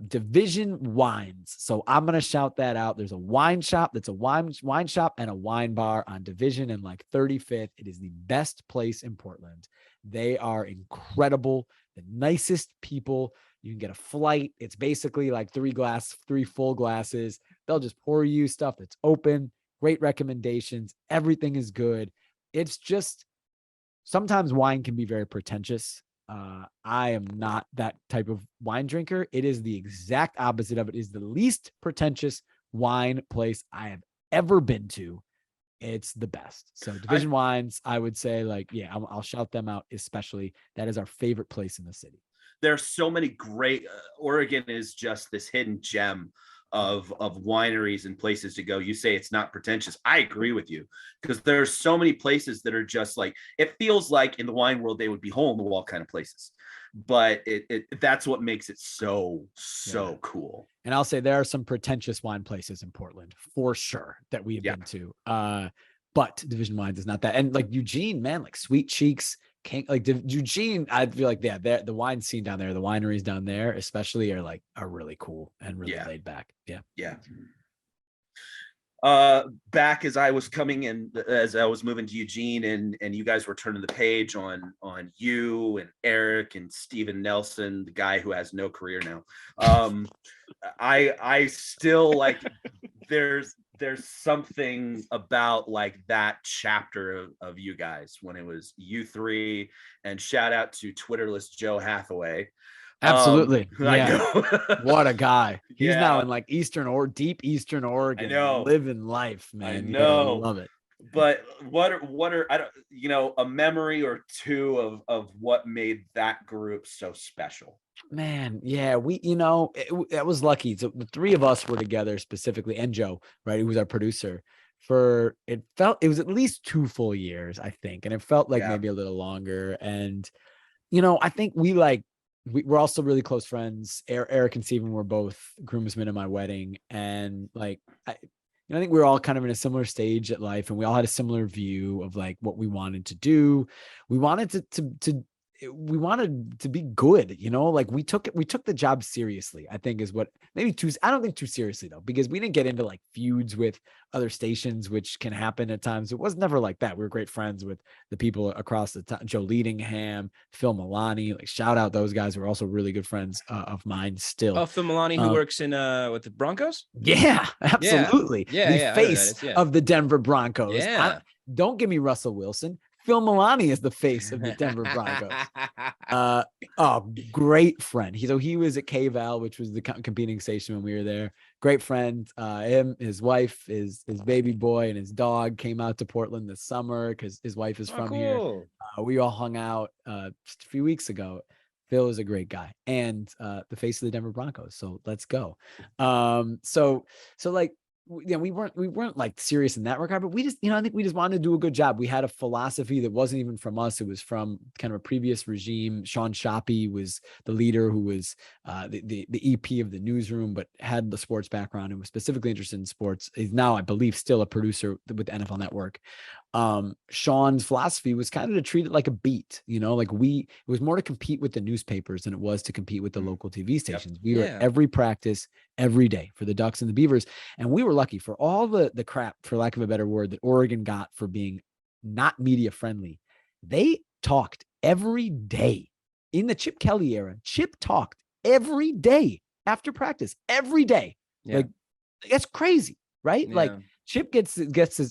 Division Wines. So I'm going to shout that out. There's a wine shop that's a wine shop and a wine bar on Division and like 35th. It is the best place in Portland. They are incredible. The nicest people. You can get a flight. It's basically like three full glasses. They'll just pour you stuff that's open. Great recommendations. Everything is good. It's just, sometimes wine can be very pretentious. I am not that type of wine drinker. It is the exact opposite of it. It is the least pretentious wine place I have ever been to. It's the best. So Division Wines, I would say, like, yeah, I'll shout them out, especially. That is our favorite place in the city. There's so many great, Oregon is just this hidden gem of wineries and places to go. You say it's not pretentious. I agree with you, because there's so many places that are just like, it feels like in the wine world they would be hole in the wall kind of places, but that's what makes it so cool. And I'll say there are some pretentious wine places in Portland for sure that we have been to. But Division Wines is not that. And like Eugene, man, like Sweet Cheeks, Eugene, I feel like the wine scene down there, the wineries down there especially are really cool and really laid back. Yeah. Back as I was coming in, as I was moving to Eugene, and you guys were turning the page on you and Eric and Steven Nelson, the guy who has no career now. I still like, there's something about like that chapter of you guys when it was you three, and shout out to Twitterless Joe Hathaway. Absolutely. Yeah. What a guy. He's now in like deep Eastern Oregon. I know. Living life, man. I know. Love it. But what are I don't, a memory or two of what made that group so special? Man, yeah, it was lucky. So the three of us were together specifically, and Joe, right, who was our producer, it was at least 2 full years, I think, and it felt like maybe a little longer. And I think we're also really close friends. Eric and Steven were both groomsmen in my wedding, and like I think we were all kind of in a similar stage at life, and we all had a similar view of like what we wanted to do. We wanted we wanted to be good, like we took the job seriously, I think is what, I don't think too seriously though, because we didn't get into like feuds with other stations, which can happen at times. It was never like that. We were great friends with the people across the time, Joe Leadingham, Phil Milani, like shout out those guys who are also really good friends of mine still. Oh, Phil Milani, who works in with the Broncos? Yeah, absolutely. The face of the Denver Broncos. Yeah. Don't give me Russell Wilson. Phil Milani is the face of the Denver Broncos. Great friend. He was at KVAL, which was the competing station when we were there. Great friend. Him, his wife, his baby boy, and his dog came out to Portland this summer because his wife is from here. We all hung out just a few weeks ago. Phil is a great guy and the face of the Denver Broncos. So let's go. So like, we weren't like serious in that regard, but we just, I think we just wanted to do a good job. We had a philosophy that wasn't even from us. It was from kind of a previous regime. Sean Shoppy was the leader, who was the EP of the newsroom, but had the sports background and was specifically interested in sports. He's now, I believe, still a producer with the NFL Network. Sean's philosophy was kind of to treat it like a beat, like it was more to compete with the newspapers than it was to compete with the local TV stations. We were at every practice every day for the Ducks and the Beavers. And we were lucky for all the crap, for lack of a better word, that Oregon got for being not media friendly. They talked every day in the Chip Kelly era. Chip talked every day after practice, every day. Like, that's crazy, right? Like Chip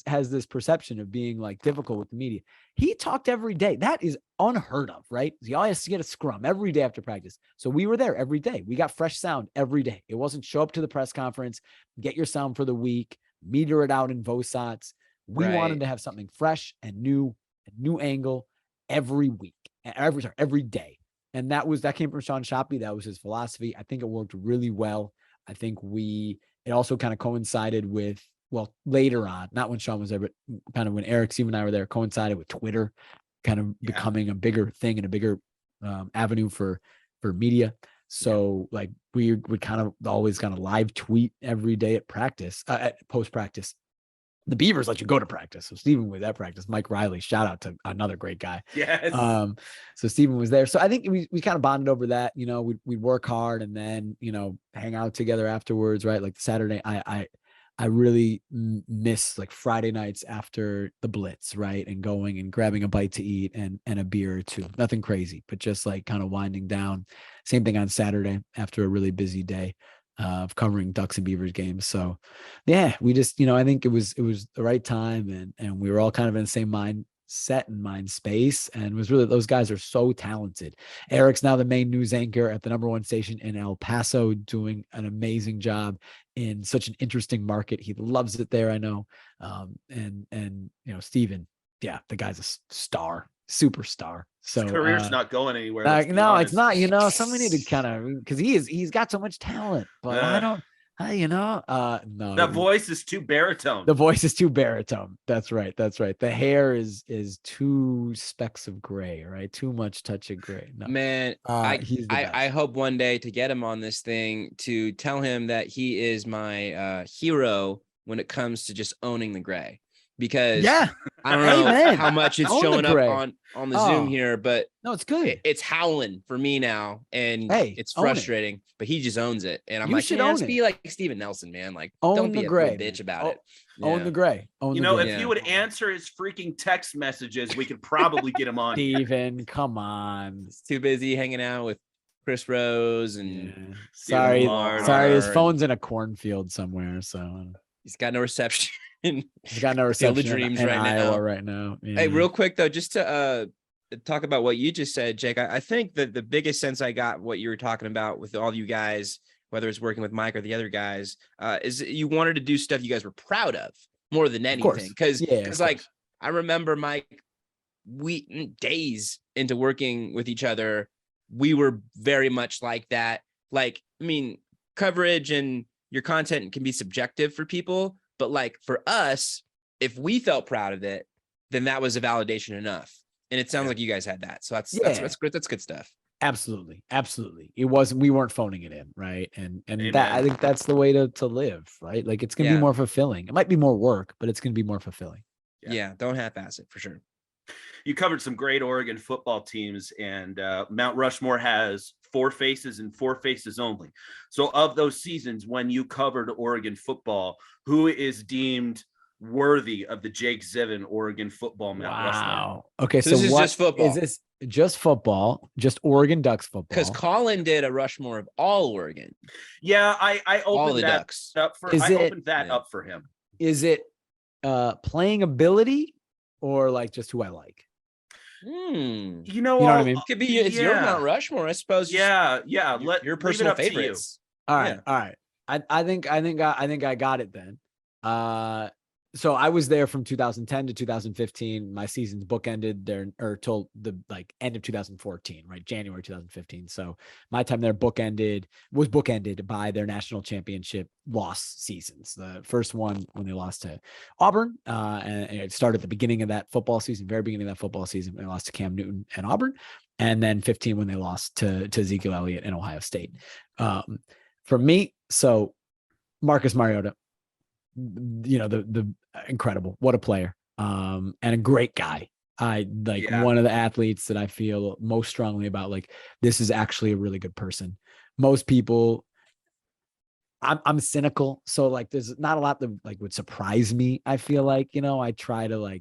has this perception of being like difficult with the media. He talked every day. That is unheard of, right? He always has to get a scrum every day after practice. So we were there every day. We got fresh sound every day. It wasn't show up to the press conference, get your sound for the week, meter it out in VOSATs. We wanted to have something fresh and new, a new angle every week, every day. And that came from Sean Shoppy. That was his philosophy. I think it worked really well. I think it also kind of coincided with, well, later on, not when Sean was there, but kind of when Eric, Steve, and I were there, coincided with Twitter kind of becoming a bigger thing and a bigger avenue for media. So like we would kind of always kind of live tweet every day at practice, at post practice. The Beavers let you go to practice. So Stephen was at practice. Mike Riley, shout out to another great guy. Yes. So Stephen was there. So I think we kind of bonded over that. You know, we'd work hard and then, you know, hang out together afterwards, right? Like Saturday, I really miss like Friday nights after the blitz, right? And going and grabbing a bite to eat and a beer or two. Nothing crazy, but just like kind of winding down. Same thing on Saturday after a really busy day of covering Ducks and Beavers games. So yeah, we just, you know, I think it was the right time and we were all kind of in the same mindset and mind space. And it was really, those guys are so talented. Eric's now the main news anchor at the #1 station in El Paso, doing an amazing job in such an interesting market. He loves it there, I know. And you know, Steven, yeah, the guy's a star, superstar. So His career's not going anywhere. No, it's not, you know, somebody need to kind of, because he's got so much talent, but I don't, no. That voice is too baritone. The voice is too baritone. That's right. The hair is two specks of gray, right? Too much touch of gray. No. Man, I hope one day to get him on this thing to tell him that he is my hero when it comes to just owning the gray. Because I don't know how much it's showing up on the Zoom here, but no, it's good. It's howling for me now, and it's frustrating. But he just owns it, and I'm like, let's be like Steven Nelson, man. Like, don't be a bitch about it. Own the gray. If you would answer his freaking text messages, we could probably get him on. Steven, come on. He's too busy hanging out with Chris Rose and sorry, his phone's in a cornfield somewhere, so he's got no reception. He's got no reception Field of Dreams in right Iowa right now. Yeah. Hey, real quick though, just to talk about what you just said, Jake, I think that the biggest sense I got what you were talking about with all you guys, whether it's working with Mike or the other guys, is you wanted to do stuff you guys were proud of more than anything. Because like I remember Mike, we days into working with each other, we were very much like that. Like, I mean, coverage and your content can be subjective for people. But like for us, if we felt proud of it, then that was a validation enough. And it sounds like you guys had that. So that's great. That's good stuff. Absolutely. It wasn't, we weren't phoning it in. Right. And that, I think that's the way to live, right? Like it's going to be more fulfilling. It might be more work, but it's going to be more fulfilling. Yeah. Don't half-ass it for sure. You covered some great Oregon football teams, and Mount Rushmore has 4 faces and 4 faces only. So of those seasons when you covered Oregon football, who is deemed worthy of the Jake Zivin Oregon football Mount Rushmore? Okay, so this is just football. Is this just football, just Oregon Ducks football? Because Colin did a Rushmore of all Oregon. Yeah, I opened that Ducks. up for opened that up for him. Is it playing ability or like just who I like? You know what I mean? It could be your Mount Rushmore, I suppose. Yeah. Your personal favorites. All right. I think I got it then. So I was there from 2010 to 2015. My seasons bookended there, or till the end of 2014, right? January 2015. So my time there was bookended by their national championship loss seasons. The first one when they lost to Auburn, and it started at the beginning of that football season, very beginning of that football season, when they lost to Cam Newton and Auburn, and then 15 when they lost to Ezekiel Elliott and Ohio State. For me, so Marcus Mariota, you know, the incredible, what a player, and a great guy. One of the athletes that I feel most strongly about, like, this is actually a really good person. Most people, I'm cynical, so like there's not a lot that like would surprise me. I feel like, you know, I try to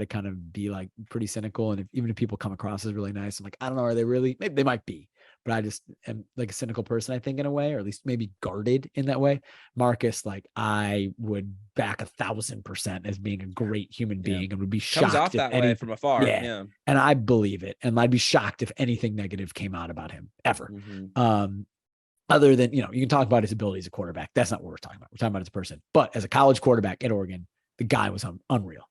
kind of be like pretty cynical, and even if people come across as really nice, I'm like, I don't know, are they really? Maybe they might be, but I just am like a cynical person, I think, in a way, or at least maybe guarded in that way. Marcus, like I would back 1,000% as being a great human being and would be shocked Comes off if that way anything from afar. Yeah. and I believe it. And I'd be shocked if anything negative came out about him ever. Other than, you can talk about his ability as a quarterback. That's not what we're talking about. We're talking about as a person. But as a college quarterback at Oregon, the guy was unreal.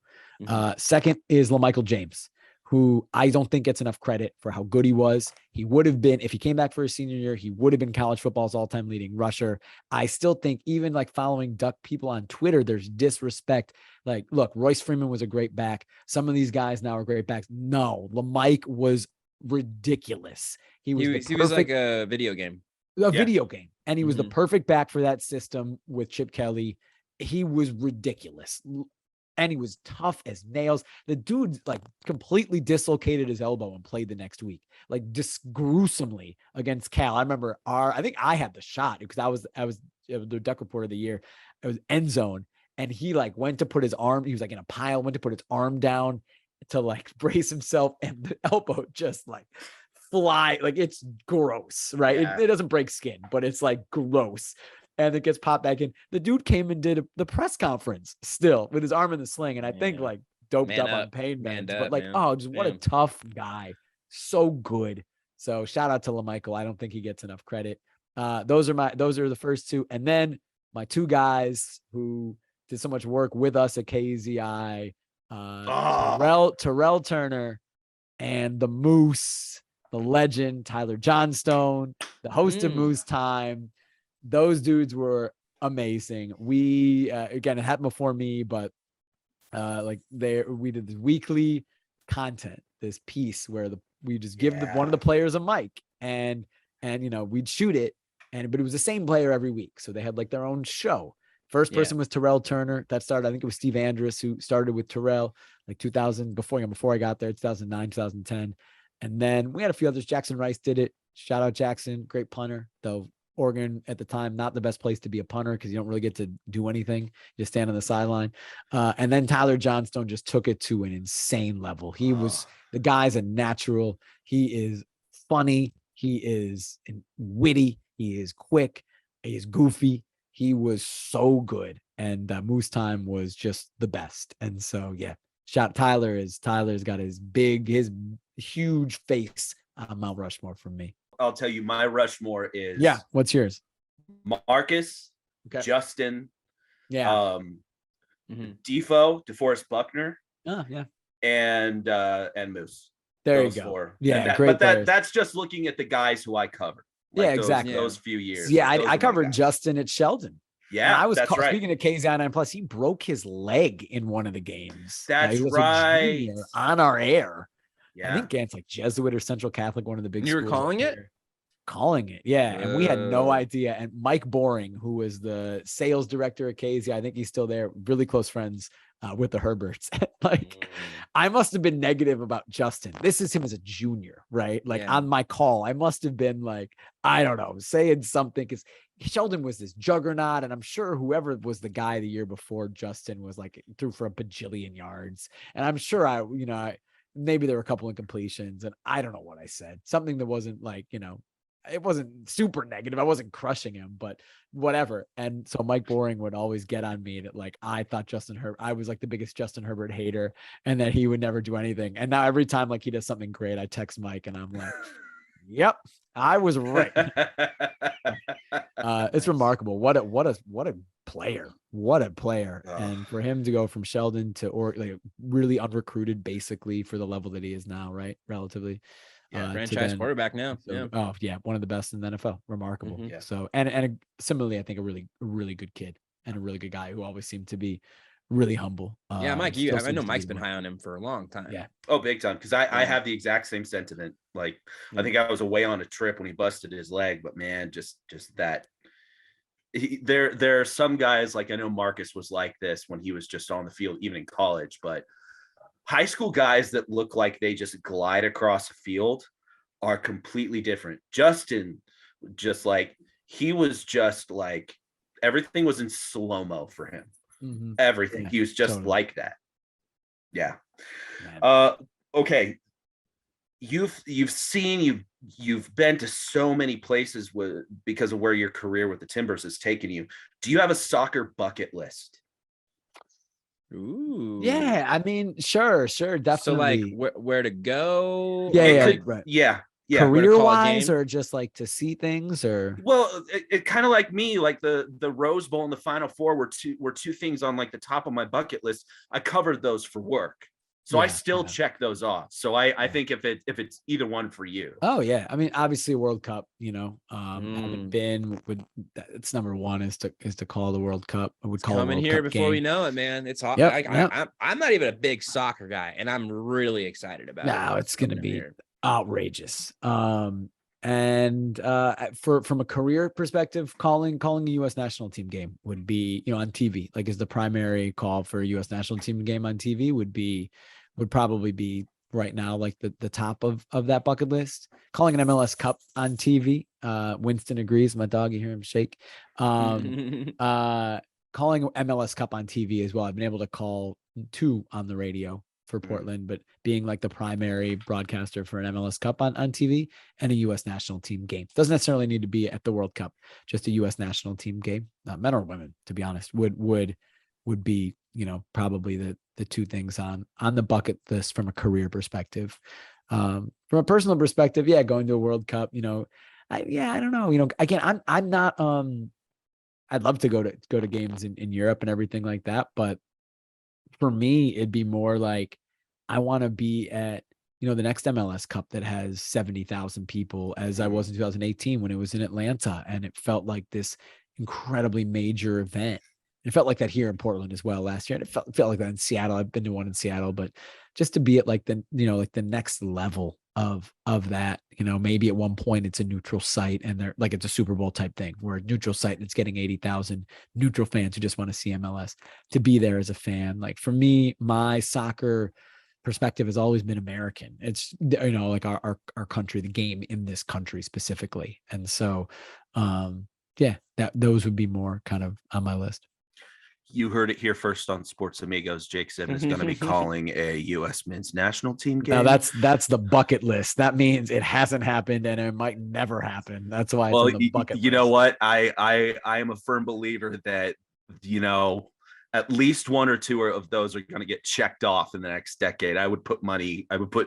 Second is LaMichael James, who I don't think gets enough credit for how good he was. He would have been, if he came back for his senior year, he would have been college football's all-time leading rusher. I still think, even like following Duck people on Twitter, there's disrespect. Like, look, Royce Freeman was a great back. Some of these guys now are great backs. No, LaMike was ridiculous. He was like a video game. Video game. And he was the perfect back for that system with Chip Kelly. He was ridiculous. And he was tough as nails. The dude like completely dislocated his elbow and played the next week, like just gruesomely against Cal. I remember I think I had the shot because I was the Duck Reporter of the year. It was end zone. And he like went to put his arm. He was like in a pile, went to put his arm down to like brace himself. And the elbow just like fly, like it's gross, right? It doesn't break skin, but it's like gross. And it gets popped back in. The dude came and did the press conference still with his arm in the sling, and I think like doped up on pain meds, but like just what a tough guy, so good. So shout out to LaMichael. I don't think he gets enough credit. Those are the first two, and then my two guys who did so much work with us at KZI, Terrell Turner, and the Moose. The legend, Tyler Johnstone, the host of Moose Time. Those dudes were amazing. We, again, it happened before me, but we did this weekly content, this piece where we just give one of the players a mic and we'd shoot it. But it was the same player every week. So they had like their own show. First person was Terrell Turner. That started, I think it was Steve Andrus who started with Terrell like 2000 before I got there, 2009, 2010. And then we had a few others. Jackson Rice did it. Shout out Jackson, great punter. Though Oregon at the time, not the best place to be a punter because you don't really get to do anything. You just stand on the sideline. And then Tyler Johnstone just took it to an insane level. The guy's a natural. He is funny. He is witty. He is quick. He is goofy. He was so good. And Moose Time was just the best. And so, Tyler's got his huge face on Mount Rushmore from me. I'll tell you, my Rushmore is what's yours? Marcus, Justin, Defoe, DeForest Buckner, and Moose. There those you go. Four. Yeah, but that's just looking at the guys who I covered. Like exactly. Those few years. Yeah, I covered Justin at Sheldon. Yeah, I was that's right. Speaking of KZI9 Plus, he broke his leg in one of the games. That's he was right. On our air. Yeah. I think it's like Jesuit or Central Catholic, one of the big schools. You were calling it? Calling it, yeah. And we had no idea. And Mike Boring, who was the sales director at KZ, I think he's still there, really close friends with the Herberts. I must have been negative about Justin. This is him as a junior, right? On my call, I must have been like, I don't know, saying something because Sheldon was this juggernaut. And I'm sure whoever was the guy the year before Justin was like threw for a bajillion yards. And I'm sure maybe there were a couple of incompletions and I don't know what I said. Something that wasn't like, it wasn't super negative. I wasn't crushing him, but whatever. And so Mike Boring would always get on me that like, I thought I was like the biggest Justin Herbert hater and that he would never do anything. And now every time like he does something great, I text Mike and I'm like, yep, I was right. It's remarkable. What a player. What a player. And for him to go from Sheldon to really unrecruited basically for the level that he is now, right? Relatively. Franchise quarterback now. One of the best in the NFL. Remarkable. So and similarly, I think a really good kid and a really good guy who always seemed to be really humble. Mike, I know Mike's been high on him for a long time. Yeah. Oh, big time. Because I have the exact same sentiment. Like I think I was away on a trip when he busted his leg, but man, just that. There are some guys, like I know Marcus was like this when he was just on the field, even in college, but high school guys that look like they just glide across a field are completely different. Justin, just like he was just like everything was in slow-mo for him. Mm-hmm. Everything. He was just like that. Yeah. Okay. You've you've been to so many places because of where your career with the Timbers has taken you. Do you have a soccer bucket list? Ooh. Yeah, I mean, sure, definitely. So like where to go? Yeah, or, yeah, like, right. Yeah. Where to Career call a wise, game? or just like to see things, or Well, it kind of like me, like the Rose Bowl and the Final Four were two things on like the top of my bucket list. I covered those for work, so I Yeah, still yeah. check those off. So I Yeah. think if it's either one for you. Oh yeah, I mean, obviously World Cup. Haven't Mm. been with. It's number one is to call the World Cup. I would It's call a coming World here Cup before we game. know it, man. It's hot. Yep, yep. I'm not even a big soccer guy, and I'm really excited about it. Now it's going to coming be here. outrageous. And from a career perspective, calling a U.S. national team game would be, on TV, like is the primary call for a U.S. national team game on TV would probably be right now, like the top of that bucket list. Calling an MLS Cup on TV. Winston agrees. My dog, you hear him shake. Calling MLS Cup on TV as well. I've been able to call 2 on the radio for Portland, but being like the primary broadcaster for an MLS Cup on TV and a U.S. national team game. Doesn't necessarily need to be at the World Cup, just a U.S. national team game, men or women, to be honest, would be, probably the 2 things on the bucket list from a career perspective. From a personal perspective, yeah, going to a World Cup, I don't know, again, I'm not, I'd love to go to games in Europe and everything like that, but for me, it'd be more like I want to be at, the next MLS Cup that has 70,000 people, as I was in 2018 when it was in Atlanta, and it felt like this incredibly major event. It felt like that here in Portland as well last year, and it felt like that in Seattle. I've been to one in Seattle, but just to be at like the next level of that, maybe at one point it's a neutral site and they're like, it's a Super Bowl type thing where a neutral site and it's getting 80,000 neutral fans who just want to see MLS, to be there as a fan. Like for me, my soccer perspective has always been American. It's, like our country, the game in this country specifically. And so, those would be more kind of on my list. You heard it here first on Sports Amigos. Jake Zivin is going to be calling a U.S. men's national team game. Now that's the bucket list. That means it hasn't happened and it might never happen. That's why it's on the bucket list. You know what? I am a firm believer that, at least 1 or 2 of those are going to get checked off in the next decade. I would put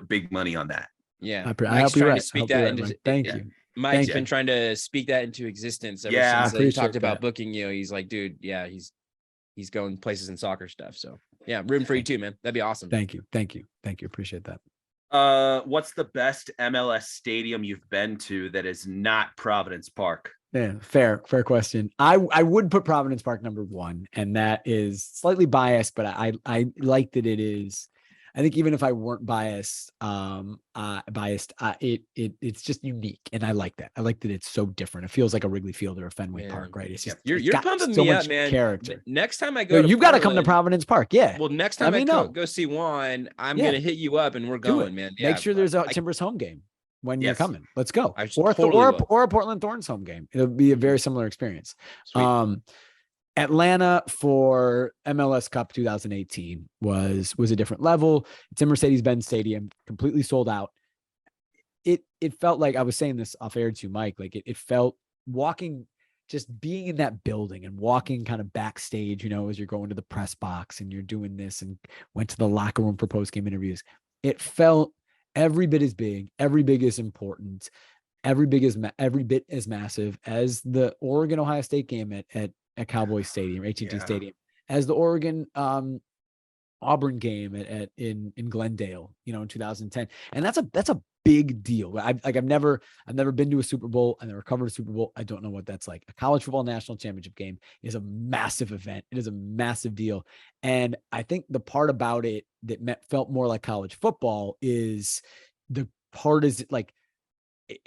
big money on that. Yeah. I hope you're right. Thank you. Mike's been trying to speak that into existence ever since he talked about booking you. He's like, dude, yeah, he's going places in soccer stuff. So yeah, rooting for you too, man. That'd be awesome. Thank you. Appreciate that. What's the best MLS stadium you've been to that is not Providence Park? Yeah, fair question. I would put Providence Park number 1, and that is slightly biased, but I like that it is. I think even if I weren't biased, it's just unique, and I like that. I like that it's so different. It feels like a Wrigley Field or a Fenway Park, right? It's just you're pumping me up, man. Character. Next time I go, you've got to come to Providence Park. Yeah. Well, next time I go see Juan, I'm gonna hit you up, and we're going, man. Make sure there's a Timbers home game when you're coming. Let's go. Or a Portland Thorns home game. It'll be a very similar experience. Sweet. Atlanta for MLS Cup 2018 was a different level. It's in Mercedes-Benz Stadium, completely sold out. It felt like, I was saying this off air to Mike, like it felt walking, just being in that building and walking kind of backstage, as you're going to the press box and you're doing this and went to the locker room for post-game interviews. It felt every bit as big, every bit as important, every bit as massive as the Oregon-Ohio State game at Cowboy Stadium, AT&T Stadium, as the Oregon Auburn game in Glendale, in 2010. And that's a big deal. I've never been to a Super Bowl. I never covered a Super Bowl. I don't know what that's like. A college football national championship game is a massive event. It is a massive deal. And I think the part about it that felt more like college football is like,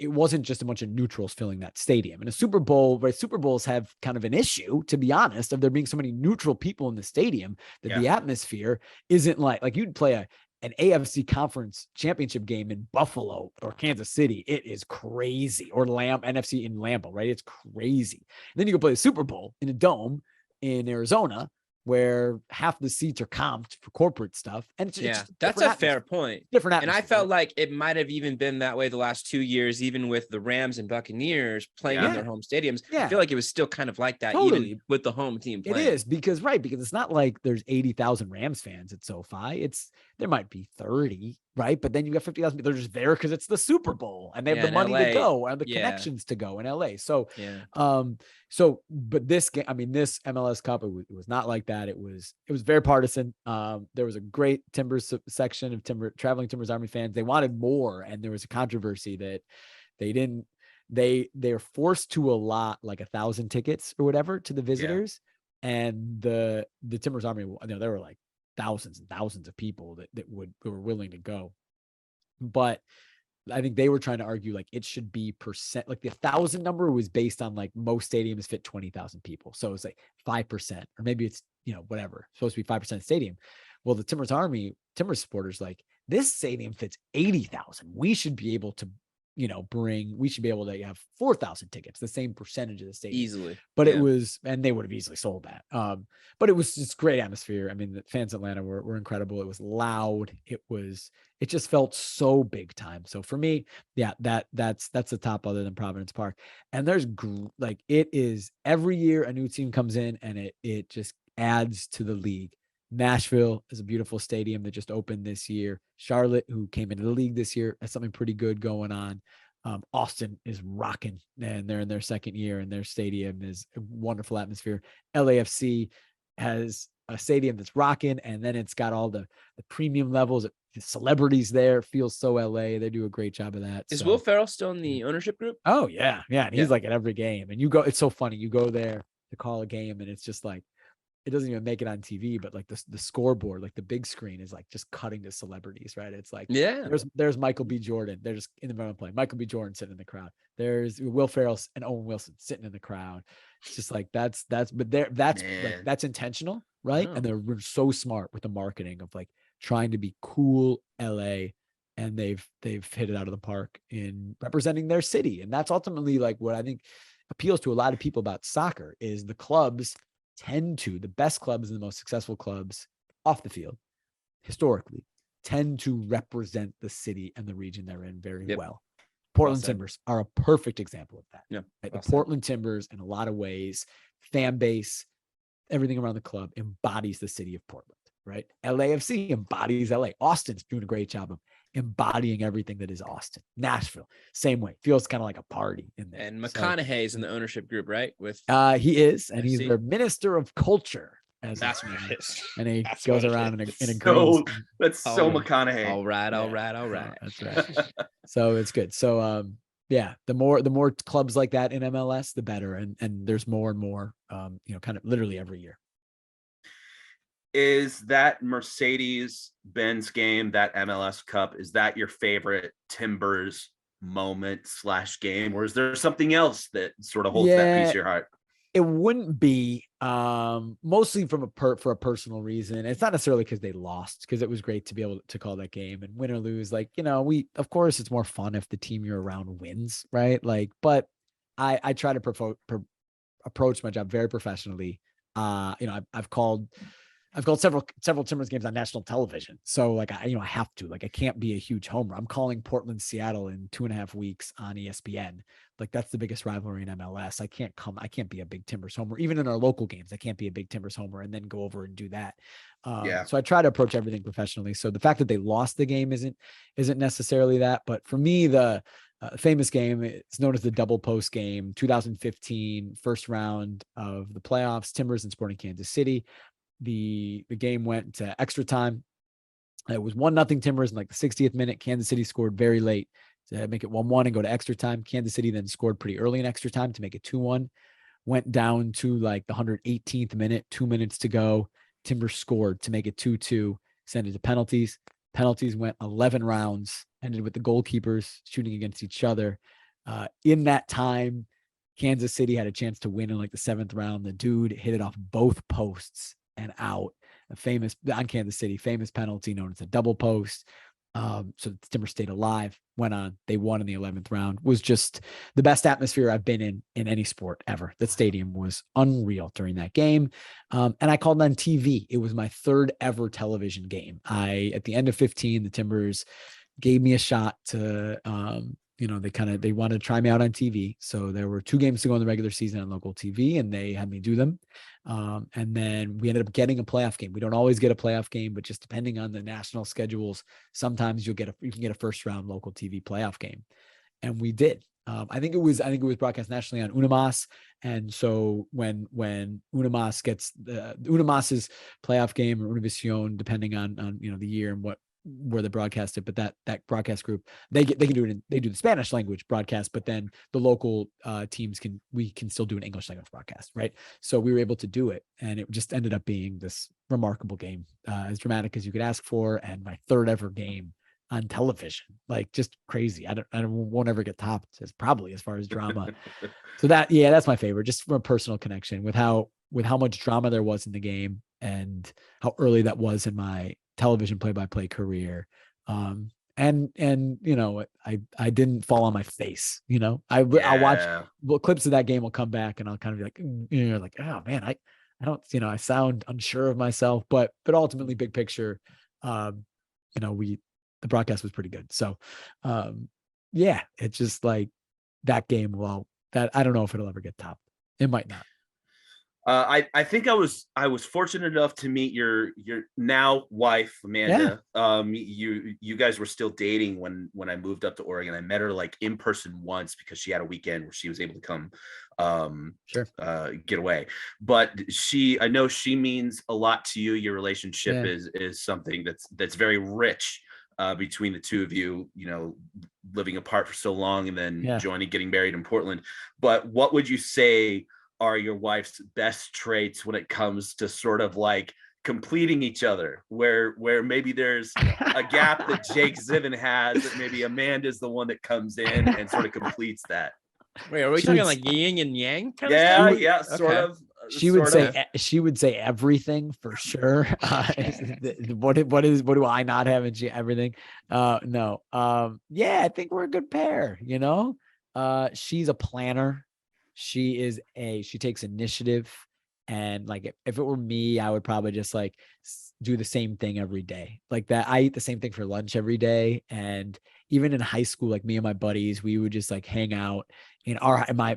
it wasn't just a bunch of neutrals filling that stadium. In a Super Bowl, right? Super Bowls have kind of an issue, to be honest, of there being so many neutral people in the stadium that the atmosphere isn't like you'd play an AFC conference championship game in Buffalo or Kansas City. It is crazy. Or NFC in Lambeau, right? It's crazy. And then you go play the Super Bowl in a dome in Arizona. where half the seats are comped for corporate stuff. And it's Yeah, just that's a fair point. Different And atmosphere. I felt like it might have even been that way the last 2 years, even with the Rams and Buccaneers playing in their home stadiums. I feel like it was still kind of like that, even with the home team playing. It is because it's not like there's 80,000 Rams fans at SoFi. There might be 30, right? But then you got 50,000. They're just there because it's the Super Bowl and they have the money to go and the connections to go in LA. So, but this game, I mean, this MLS Cup, it was not like that. It was very partisan. There was a great Timbers section of traveling Timbers Army fans. They wanted more, and there was a controversy that they're forced to allot like 1,000 tickets or whatever to the visitors, and the Timbers Army, there were like thousands and thousands of people that were willing to go, but I think they were trying to argue like it should be percent, like the 1,000 number was based on like most stadiums fit 20,000 people. So it's like 5%, or maybe it's, whatever, supposed to be 5% stadium. Well, the Timbers supporters, like, this stadium fits 80,000. We should be able to, we should be able to have 4,000 tickets, the same percentage of the stadium easily. But it was, and they would have easily sold that. But it was just great atmosphere. I mean, the fans in Atlanta were incredible. It was loud. It just felt so big time. So for me, that's the top other than Providence Park. And there's like, it is every year a new team comes in and it just adds to the league. Nashville is a beautiful stadium that just opened this year. Charlotte, who came into the league this year, has something pretty good going on. Austin is rocking, and they're in their second year, and their stadium is a wonderful atmosphere. LAFC has a stadium that's rocking, and then it's got all the premium levels. The celebrities there. It feels so LA. They do a great job of that. Is Will Ferrell still in the ownership group? Oh yeah. And he's like at every game, and it's so funny. You go there to call a game, and it's just like, it doesn't even make it on TV, but like the scoreboard, like the big screen is like just cutting to celebrities, right? It's like, there's Michael B. Jordan. They're just in the middle of playing. Michael B. Jordan sitting in the crowd. There's Will Ferrell and Owen Wilson sitting in the crowd. It's just like, that's intentional, right? And they're so smart with the marketing of like trying to be cool LA, and they've hit it out of the park in representing their city. And that's ultimately like what I think appeals to a lot of people about soccer is the clubs the best clubs and the most successful clubs off the field historically tend to represent the city and the region they're in very well. Portland Timbers are a perfect example of that. Right? The Portland Timbers, in a lot of ways, fan base, everything around the club embodies the city of Portland, right? LAFC embodies LA. Austin's doing a great job of embodying everything that is Austin. Nashville, same way. Feels kind of like a party in there. And McConaughey's in the ownership group, right? With he is, and he's their Minister of Culture. That's what it is. And he goes around in a green. That's so McConaughey. All right. That's right. So it's good. So the more clubs like that in MLS, the better. And there's more and more, kind of literally every year. Is that Mercedes-Benz game, that MLS Cup, is that your favorite Timbers moment / game, or is there something else that sort of holds that piece of your heart? It wouldn't be, mostly for a personal reason. It's not necessarily because they lost, because it was great to be able to call that game, and win or lose. Like, of course it's more fun if the team you're around wins, right? Like, but I try to approach my job very professionally. I've called several Timbers games on national television. So like, I have to, like, I can't be a huge homer. I'm calling Portland, Seattle in 2.5 weeks on ESPN. Like, that's the biggest rivalry in MLS. I can't be a big Timbers homer. Even in our local games, I can't be a big Timbers homer and then go over and do that. So I try to approach everything professionally. So the fact that they lost the game isn't necessarily that, but for me, the famous game, it's known as the double post game, 2015 first round of the playoffs, Timbers and Sporting Kansas City. The game went to extra time. It was 1-0 Timbers in like the 60th minute. Kansas City scored very late to make it 1-1 and go to extra time. Kansas City then scored pretty early in extra time to make it 2-1. Went down to like the 118th minute, 2 minutes to go. Timbers scored to make it 2-2, send it to penalties. Penalties went 11 rounds, ended with the goalkeepers shooting against each other. In that time, Kansas City had a chance to win in like the 7th round. The dude hit it off both posts and out. On Kansas City, famous penalty known as a double post. So the Timbers stayed alive, went on, they won in the 11th round. Was just the best atmosphere I've been in any sport ever. That stadium was unreal during that game. And I called on TV. It was my third ever television game. At the end of 15, the Timbers gave me a shot to, they wanted to try me out on TV. So there were 2 games to go in the regular season on local TV, and they had me do them. And then we ended up getting a playoff game. We don't always get a playoff game, but just depending on the national schedules, sometimes you can get a first round local TV playoff game. And we did. I think it was broadcast nationally on Unimas. And so when Unimas gets the Unimas's playoff game or Univision, depending on the year and where they broadcast it, but that broadcast group, they can do it they do the Spanish language broadcast, but then the local teams can still do an English language broadcast, right? So we were able to do it, and it just ended up being this remarkable game, as dramatic as you could ask for, and my third ever game on television, like just crazy. I won't ever get topped as far as drama. So that's my favorite, just from a personal connection with how much drama there was in the game and how early that was in my television play-by-play career. And I didn't fall on my face. I'll watch clips of that game will come back and I'll kind of be like, like, oh man, I don't, I sound unsure of myself, but ultimately big picture, the broadcast was pretty good. So, it's just like that game. Well, that I don't know if it'll ever get topped. It might not. I think I was fortunate enough to meet your now wife, Amanda. Yeah. You guys were still dating when I moved up to Oregon. I met her like in person once because she had a weekend where she was able to come get away. But I know she means a lot to you. Your relationship is something that's very rich between the two of you, living apart for so long and then getting married in Portland. But what would you say are your wife's best traits when it comes to sort of like completing each other, where maybe there's a gap that Jake Zivin has, that maybe Amanda's the one that comes in and sort of completes that? Wait, are we talking like yin and yang kind of stuff? Yeah, sort of. She would say everything for sure. What do I not have? And she everything. No. I think we're a good pair. She's a planner. She takes initiative, and like if it were me, I would probably just like do the same thing every day. Like that, I eat the same thing for lunch every day. And even in high school, like me and my buddies, we would just like hang out in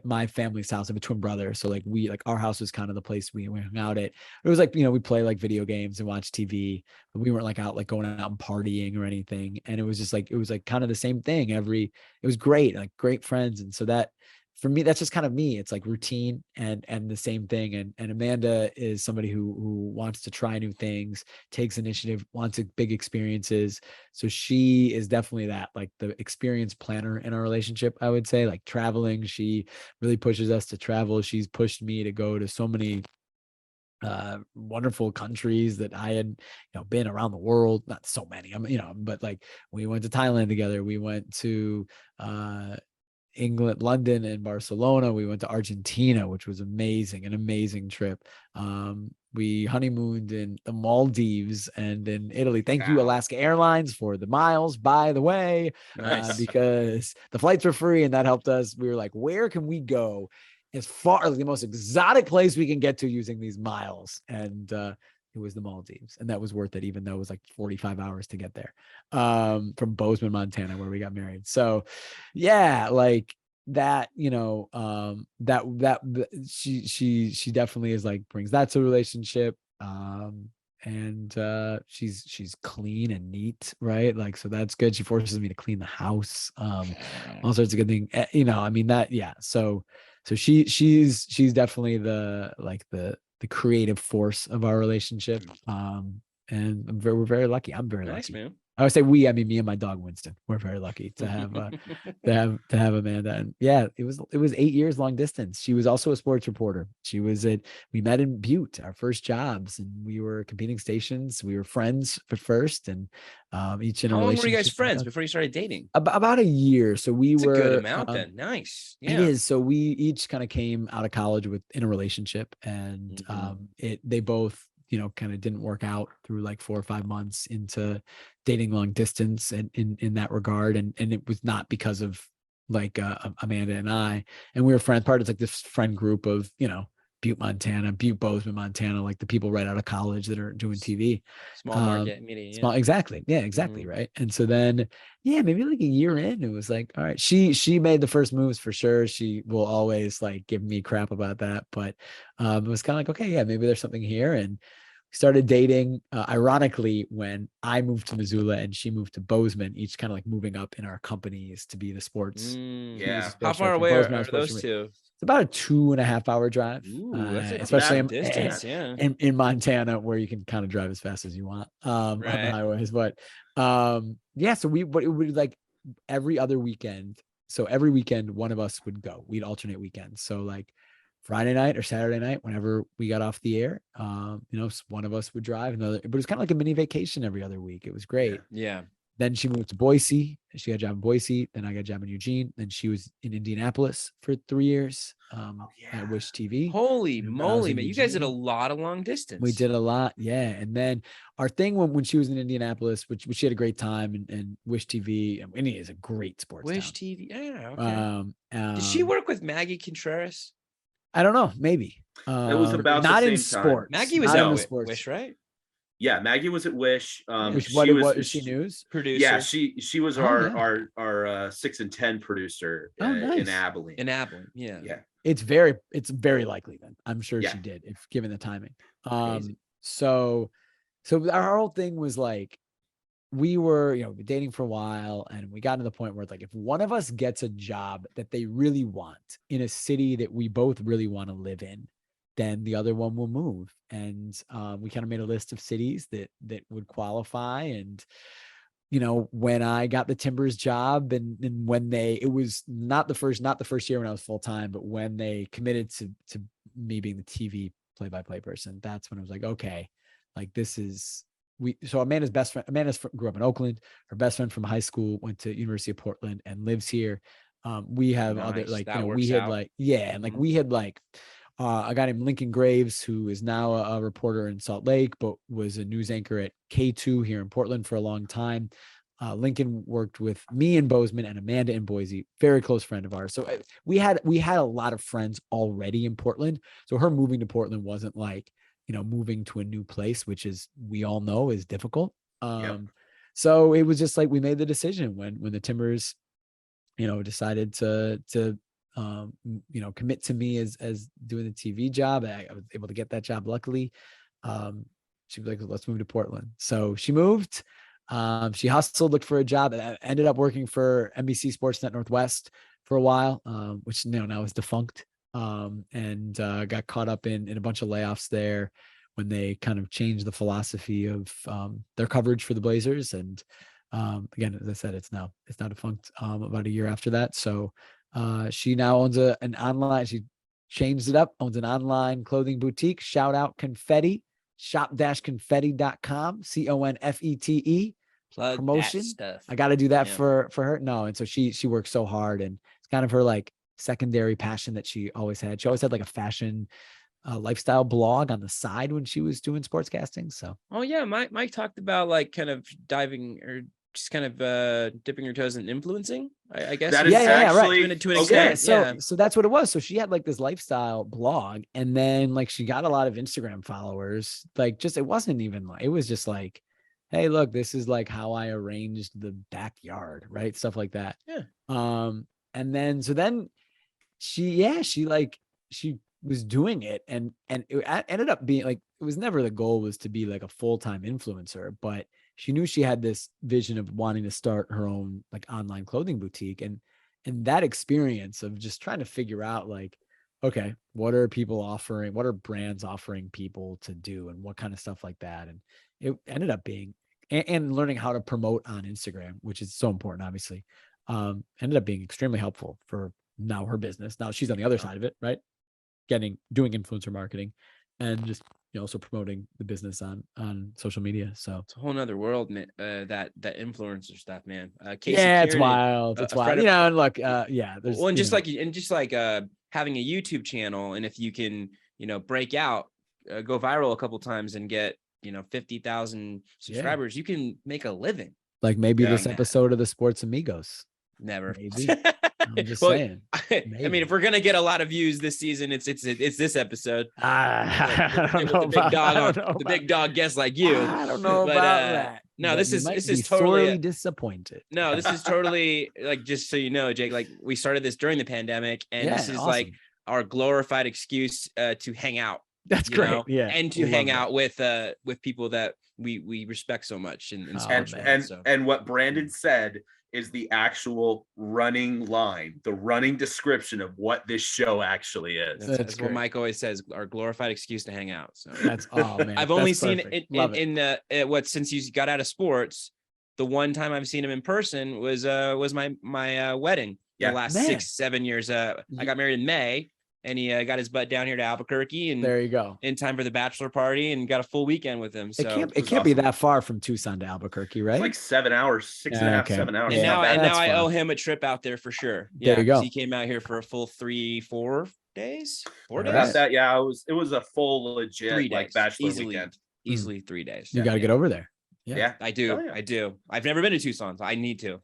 my family's house. I'm a twin brother, so like our house was kind of the place we hung out at. It was like we play like video games and watch TV, but we weren't like out like going out and partying or anything. And it was like kind of the same thing it was great, like great friends. And so that, for me, that's just kind of me. It's like routine and the same thing. And Amanda is somebody who wants to try new things, takes initiative, wants big experiences. So she is definitely that, like the experience planner in our relationship, I would say. Like traveling, she really pushes us to travel. She's pushed me to go to so many wonderful countries that I had been around the world. Not so many, but like we went to Thailand together. We went to England, London, and Barcelona. We went to Argentina, which was an amazing trip. We honeymooned in the Maldives and in Italy. Thank you, Alaska Airlines, for the miles, by the way. Nice. Because the flights were free and that helped us. We were like, where can we go as far as the most exotic place we can get to using these miles? And it was the Maldives, and that was worth it, even though it was like 45 hours to get there from Bozeman, Montana, where we got married. So like that, she definitely is like, brings that to a relationship. And she's clean and neat, right? Like, so that's good. She forces me to clean the house, all sorts of good things, so she's definitely the creative force of our relationship. And we're very lucky. I'm very lucky, man. I would say we, I mean, me and my dog Winston, we're very lucky to have to have Amanda. And it was 8 years long distance. She was also a sports reporter. We met in Butte, our first jobs, and we were competing stations. We were friends at first, and each in a relationship. How long were you guys friends before you started dating? About a year. So It's a good amount then. Nice. Yeah. It is. So we each kind of came out of college in a relationship, and they both kind of didn't work out through like 4 or 5 months into dating long distance and in that regard. And it was not because of like Amanda and I, and we were friends, part of like this friend group of, Butte, Montana, Butte, Bozeman, Montana, like the people right out of college that are doing TV. Small market media. Small, exactly. Yeah, exactly. Mhm. Right. And so then, maybe like a year in, it was like, all right, she made the first moves for sure. She will always like give me crap about that, but it was kind of like, okay, yeah, maybe there's something here. And started dating, ironically, when I moved to Missoula and she moved to Bozeman, each kind of like moving up in our companies to be the sports. Yeah. How far away are those two? It's about a 2.5-hour drive. Ooh, that's a especially decent distance. Yeah. in Montana, where you can kind of drive as fast as you want on the Right. highways. But so it would like every other weekend. So every weekend, one of us would go. We'd alternate weekends. So like Friday night or Saturday night, whenever we got off the air, one of us would drive another, but it was kind of like a mini vacation every other week. It was great. Yeah. Then she moved to Boise. She got a job in Boise. Then I got a job in Eugene. Then she was in Indianapolis for 3 years at Wish TV. Holy And moly, man. You guys did a lot of long distance. We did a lot. Yeah. And then our thing when she was in Indianapolis, which she had a great time, and Wish TV, and Indy is a great sports Wish town. TV. Yeah. Okay. Did she work with Maggie Contreras? I don't know. Maybe. It was about not the in same time. sports. Maggie was not at Wish, right? Yeah, Maggie was at Wish. What is she news? Producer. Yeah, she was our 6 and 10 producer nice. in Abilene. Yeah. Yeah. It's very likely then. I'm sure Yeah. she did, if given the timing. Crazy. So our whole thing was like, we were, dating for a while, and we got to the point where it's like, if one of us gets a job that they really want in a city that we both really want to live in, then the other one will move. And we kind of made a list of cities that would qualify. And when I got the Timbers job, and when it was not the first year when I was full time, but when they committed to me being the TV play-by-play person, that's when I was like, okay, like this is. So Amanda's best friend, grew up in Oakland. Her best friend from high school went to University of Portland and lives here. We have other Nice. like, That we works had out. like, yeah. And like, we had like a guy named Lincoln Graves, who is now a reporter in Salt Lake, but was a news anchor at K2 here in Portland for a long time. Lincoln worked with me in Bozeman and Amanda in Boise, very close friend of ours. So we had a lot of friends already in Portland. So her moving to Portland wasn't like, moving to a new place, which is, we all know, is difficult. So it was just like, we made the decision when the Timbers, decided to commit to me as doing the TV job. I was able to get that job, luckily. She was like, let's move to Portland. So she moved. She hustled, looked for a job, ended up working for NBC Sportsnet Northwest for a while, which now is defunct. And got caught up in a bunch of layoffs there when they kind of changed the philosophy of their coverage for the Blazers. And again, as I said, it's now defunct about a year after that. So she now owns an online, she changed it up, owns an online clothing boutique. Shout out Confetti, shop-confetti.com, CONFETE. Plug promotion. that stuff. I got to do that for her. No. And so she works so hard, and it's kind of her like secondary passion that she always had. She always had like a fashion lifestyle blog on the side when she was doing sportscasting. So, oh yeah, Mike talked about like kind of diving or just kind of dipping your toes in influencing. I guess that is actually right. To an extent. So that's what it was. So she had like this lifestyle blog, and then like she got a lot of Instagram followers. Like, just, it wasn't even like, it was just like, hey, look, this is like how I arranged the backyard, right? Stuff like that. Yeah. And then she was doing it, and it ended up being like, it was never the goal was to be like a full-time influencer, but she knew she had this vision of wanting to start her own like online clothing boutique. And that experience of just trying to figure out like, okay, what are people offering? What are brands offering people to do, and what kind of stuff like that? And it ended up being, and learning how to promote on Instagram, which is so important, obviously, ended up being extremely helpful for now her business. Now she's on the other side of it, right? Doing influencer marketing, and just also promoting the business on social media. So it's a whole nother world, man. That influencer stuff, man. It's wild. It's wild. And look, there's just like having a YouTube channel, and if you can, break out go viral a couple times and get 50,000 subscribers, you can make a living. Like maybe Yeah. this episode of the Sports Amigos. Never. Maybe. I'm just Well, saying. I mean, if we're gonna get a lot of views this season, it's this episode. I don't With know the big about- dog I on don't know the about- big dog guests like you. I don't know But, about that. no, But this you is might this be is totally sorely disappointed. no, this is totally like, just so you know, Jake, like we started this during the pandemic, and this is like awesome. our glorified excuse to hang out. That's you great. know, Yeah, and to we hang love out with people that we respect so much in Oh, sports. man. And what Brandon said is the actual running line, the running description of what this show actually is. That's what great. Mike always says, our glorified excuse to hang out. So That's man. I've only that's seen perfect. it Love in the since you got out of sports, the one time I've seen him in person was my wedding. Yeah. The last Man. 6-7 years. I got married in May, and he got his butt down here to Albuquerque, and There you go. in time for the bachelor party, and got a full weekend with him. So It was can't be awesome. that far from Tucson to Albuquerque, right? It's like 7 hours, six and a half, Okay. 7 hours. and Yeah, now that's I fine. owe him a trip out there for sure. There you go. 'cause he came out here for a full 4 days. 4 All days. right. About that, yeah, it was a full legit 3 like days. bachelor Easily. weekend. Easily 3 days. You got to get over there. Yeah. Yeah. I do. Oh, yeah. I do. I've never been to Tucson, so I need to.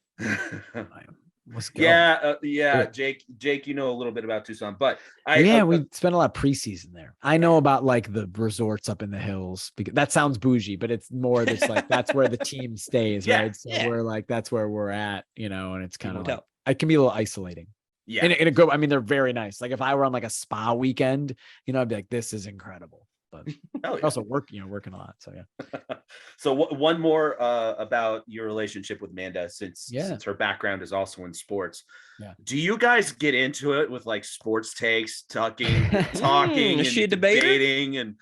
Let's go. Yeah, Yeah. Jake, you know a little bit about Tucson, but We spent a lot of preseason there. I know about like the resorts up in the hills, because that sounds bougie, but it's more just like that's where the team stays, Yeah, right? So yeah. we're like that's where we're at, and it's kind of like Hotel. it can be a little isolating. yeah, In a good, I mean, they're very nice. Like if I were on like a spa weekend, I'd be like, this is incredible. But hell yeah. also working a lot. So yeah. So one more about your relationship with Amanda, since her background is also in sports. Yeah. Do you guys get into it with like sports takes, talking, Is and she a debater? debating, and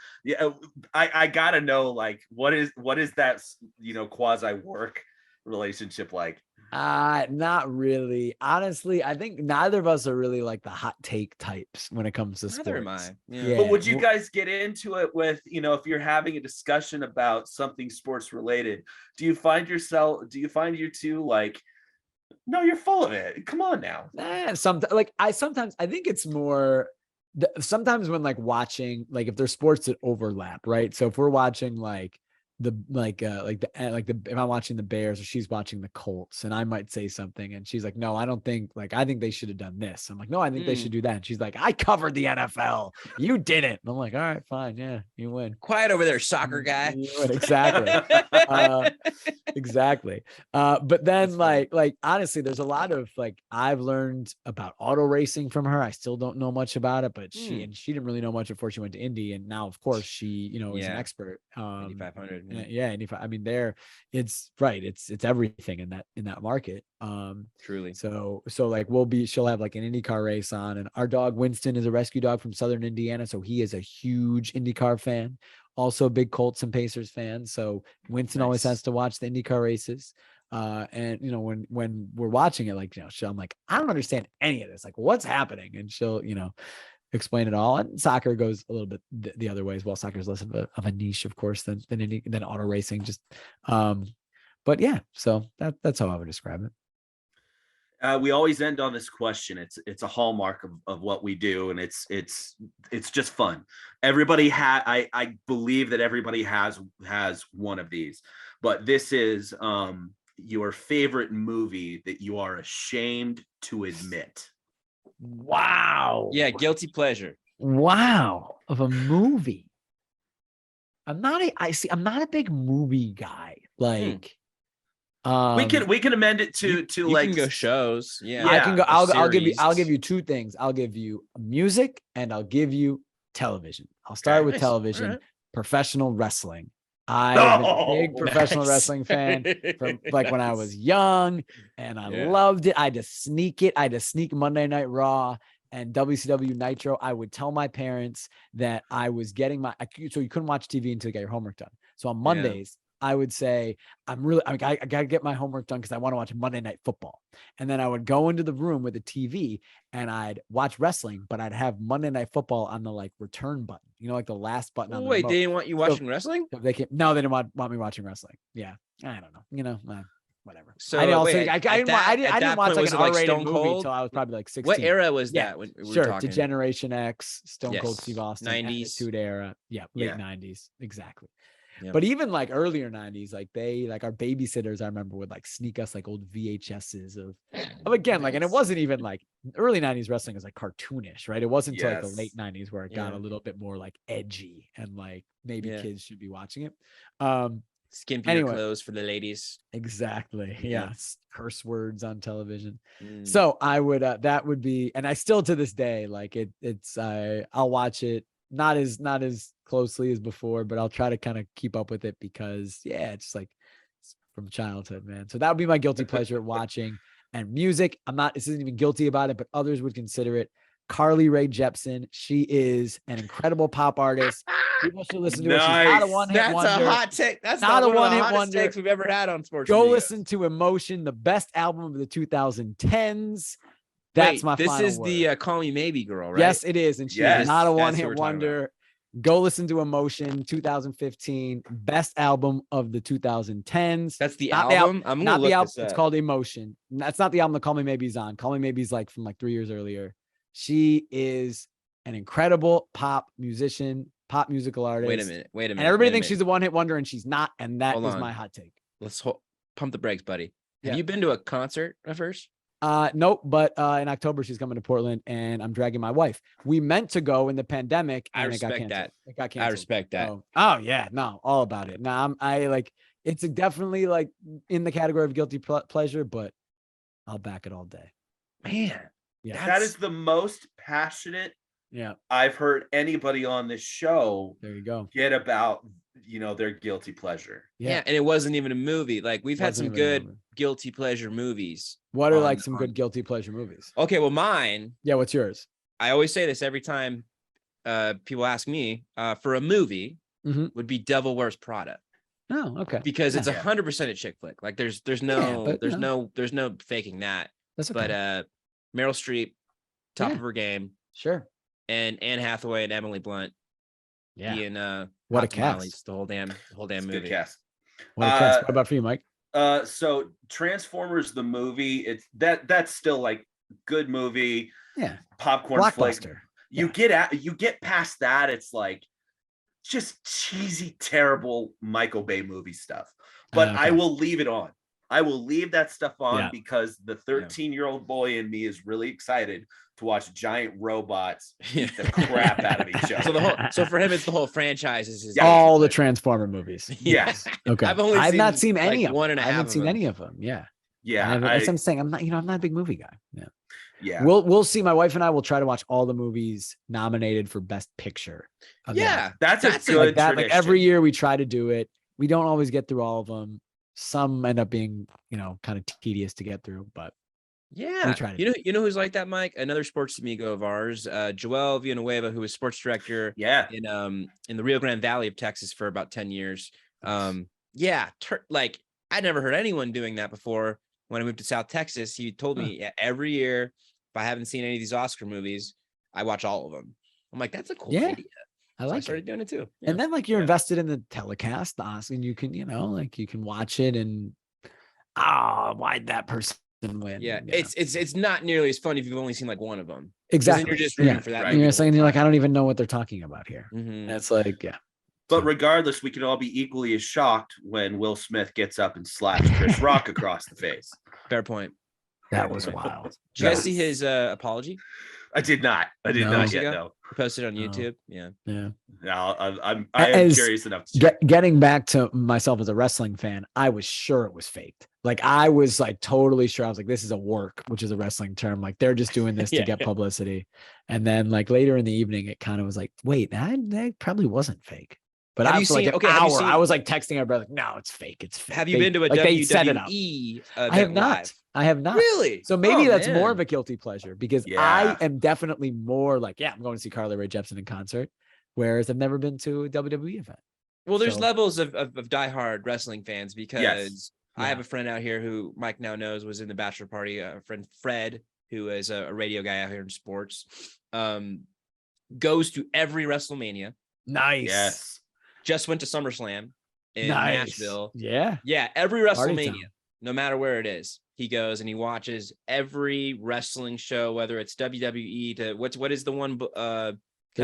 I gotta know like what is that quasi work relationship like? Not really. Honestly, I think neither of us are really like the hot take types when it comes to Neither am sports. I. Yeah. Yeah. But would you guys get into it with, if you're having a discussion about something sports related, do you find you two like, no, you're full of it. Come on now. Sometimes I think it's more sometimes when like watching, like if there's sports that overlap, right? So if we're watching like if I'm watching the Bears or she's watching the Colts, and I might say something and she's like, no, I don't think, like, I think they should have done this. I'm like, no, I think they should do that. And she's like, I covered the NFL. You didn't. And I'm like, all right, fine. Yeah, you win. Quiet over there, soccer guy. You win. Exactly. Exactly. But then like honestly, there's a lot of like I've learned about auto racing from her. I still don't know much about it, but she didn't really know much before she went to Indy, and now of course she is an expert. 500. Yeah, 85. I mean, it's right. It's everything in that market. Truly. So like she'll have like an IndyCar race on, and our dog Winston is a rescue dog from Southern Indiana, so he is a huge IndyCar fan. Also a big Colts and Pacers fan. So Winston always has to watch the IndyCar races. And when we're watching it, like, I'm like, I don't understand any of this. Like, what's happening? And she'll, explain it all. And soccer goes a little bit the other way as well. Soccer is less of a niche, of course, than auto racing. Just, but yeah, so that's how I would describe it. We always end on this question. It's a hallmark of what we do, and it's just fun. Everybody I believe that everybody has one of these, but this is your favorite movie that you are ashamed to admit. Wow. Yeah, guilty pleasure. Wow. Of a movie. I'm not a big movie guy. Like, we can amend it to you like can go shows. Yeah, I can go. I'll give you series. two things. I'll give you music and I'll give you television. I'll start with Nice. television. All right. Professional wrestling. I'm a big Oh, professional nice. wrestling fan from like when I was young, and I Yeah. loved it. I had to sneak it. I had to sneak Monday Night Raw and WCW Nitro. I would tell my parents that I was getting so you couldn't watch TV until you got your homework done. So on Mondays, I would say, I gotta get my homework done because I want to watch Monday Night Football. And then I would go into the room with the TV and I'd watch wrestling, but I'd have Monday Night Football on the like return button, like the last button on the Wait, remote. they didn't want you watching wrestling? So they didn't want me watching wrestling. Yeah. I don't know, whatever. So I also wait, I at didn't that- I didn't at that watch point, like was an it like R-rated Stone movie Cold? until I was probably like 16. What era was Yeah, that when we were sure. talking? Generation X, Stone Cold Yes. Steve Austin, 90s. Attitude Era. Yeah, late Yeah. 90s. Exactly. Yeah. But even like earlier 90s, like our babysitters, I remember would like sneak us like old VHSs of again, like, and it Nice. wasn't even like early 90s wrestling was like cartoonish, right? It wasn't until like the Yes. late 90s where it got Yeah. a little bit more like edgy and like maybe Yeah. kids should be watching it. Skimpier Anyway. clothes for the ladies. Exactly. Yeah. Yes. Curse words on television. Mm. So I would that would be, and I still to this day, like I'll watch it not as closely as before, but I'll try to kind of keep up with it because it's like it's from childhood, man. So that would be my guilty pleasure watching. And music, this isn't even guilty about it, but others would consider it. Carly Rae Jepsen. She is an incredible pop artist. People should listen to her. She's not a Nice. one-hit That's wonder. a hot take. That's Not not a one of the one-hit hottest wonder. takes we've ever had on sports. Go Amigos. listen to Emotion, the best album of the 2010s. That's Wait, my this final is word. the Call Me Maybe girl, right? Yes, it is. And she's Yes, not a that's who one-hit we're talking wonder. Go listen to Emotion, 2015, best album of the 2010s. That's the Not the album. I'm gonna Not look the album. this It's up. called Emotion. That's not the album that Call Me Maybe's on. Call Me Maybe's like from like 3 years earlier. She is an incredible pop musician, pop musical artist. Wait a minute. And everybody thinks she's a one-hit wonder, and she's not. And that Hold is on. my hot take. Let's pump the brakes, buddy. Have Yeah. you been to a concert at first? Nope. But in October she's coming to Portland, and I'm dragging my wife. We meant to go in the pandemic, I and it got respect canceled. that. It got canceled. I respect that. So- oh yeah, no, all about it. Now I like it's definitely like in the category of guilty pleasure, but I'll back it all day. Man, Yeah, That is the most passionate yeah. I've heard anybody on this show There you go. get about, their guilty pleasure. yeah. And it wasn't even a movie. Like we've had Wasn't some even a good movie. guilty pleasure movies. What are like on- some on- good guilty pleasure movies? Okay, well, mine. Yeah, what's yours? I always say this every time people ask me for a movie Mhm. would be Devil Wears Prada Oh, okay. because it's Yeah. 100% a chick flick. Like there's no but, there's no faking that. That's okay. But Meryl Streep, top Yeah. of her game, Sure. and Anne Hathaway and Emily Blunt Yeah. being What a hot tamales cast. the whole damn It's a movie. good cast. What a cast. What about for you, Mike? So Transformers the movie, it's that's still like good movie, Yeah. popcorn flick. Blockbuster. You get past that, it's like just cheesy, terrible Michael Bay movie stuff. But Okay. I will leave it on. I will leave that stuff on Yeah. because the 13-year-old boy in me is really excited to watch giant robots beat the crap out of each other. So for him, it's the whole franchise. Is his All the guilty Transformer movies. Yes. Okay. I've only not seen, seen any like, of them. one and a I haven't half of seen them. any of them. Yeah. Yeah. That's what I'm saying. I'm not a big movie guy. Yeah. Yeah. We'll see. My wife and I will try to watch all the movies nominated for Best Picture. of the year. Yeah, That's a that's good like that. tradition. Like every year we try to do it. We don't always get through all of them. Some end up being, kind of tedious to get through, but Yeah, try to you know who's like that, Mike? Another sports amigo of ours, Joel Villanueva, who was sports director Yeah. in the Rio Grande Valley of Texas for about 10 years. Like I'd never heard anyone doing that before. When I moved to South Texas, he told me every year, if I haven't seen any of these Oscar movies, I watch all of them. I'm like, that's a cool Yeah, idea. I So I like started it. doing it too. And then like you're Yeah. invested in the telecast, the Oscar, and you can, you can watch it and why'd that person win? Yeah, You know? it's not nearly as fun if you've only seen like one of them. 'Cause then exactly. you're just rooting Yeah. for that. Right. And movie you're the saying whole you're like, I time. don't even know what they're talking about here. Mhm. And it's like, yeah. But regardless, we can all be equally as shocked when Will Smith gets up and slaps Chris Rock across the face. Fair point. That was wild. Did you guys see his apology? I did not. I did No. not yet. Yeah. No. He posted on No. YouTube. Yeah. Yeah. No, I am As- curious enough to check. Getting back to myself as a wrestling fan, I was sure it was faked. Like I was like totally sure. I was like, this is a work, which is a wrestling term. Like they're just doing this Yeah. to get publicity. And then like later in the evening, it kind of was like, wait, that probably wasn't fake. But Have I you was like seen- an okay, have you hour. seen- I was like texting our brother, like, no, it's fake. It's fake. Have you They- been to a like, they set it up. WWE I have event not. live? I have not. Really? So maybe Oh, that's more of man. a guilty pleasure because Yeah. I am definitely more like, yeah, I'm going to see Carly Rae Jepsen in concert, whereas I've never been to a WWE event. Well, there's So- levels of diehard wrestling fans because I have Yeah. a friend out here who Mike now knows was in the bachelor party. A friend Fred, who is a radio guy out here in sports, goes to every WrestleMania. Nice. Yes. Just went to SummerSlam in Nice. Nashville. Yeah. Yeah, every Party WrestleMania. town. no matter where it is. He goes and he watches every wrestling show, whether it's WWE to what is the one kind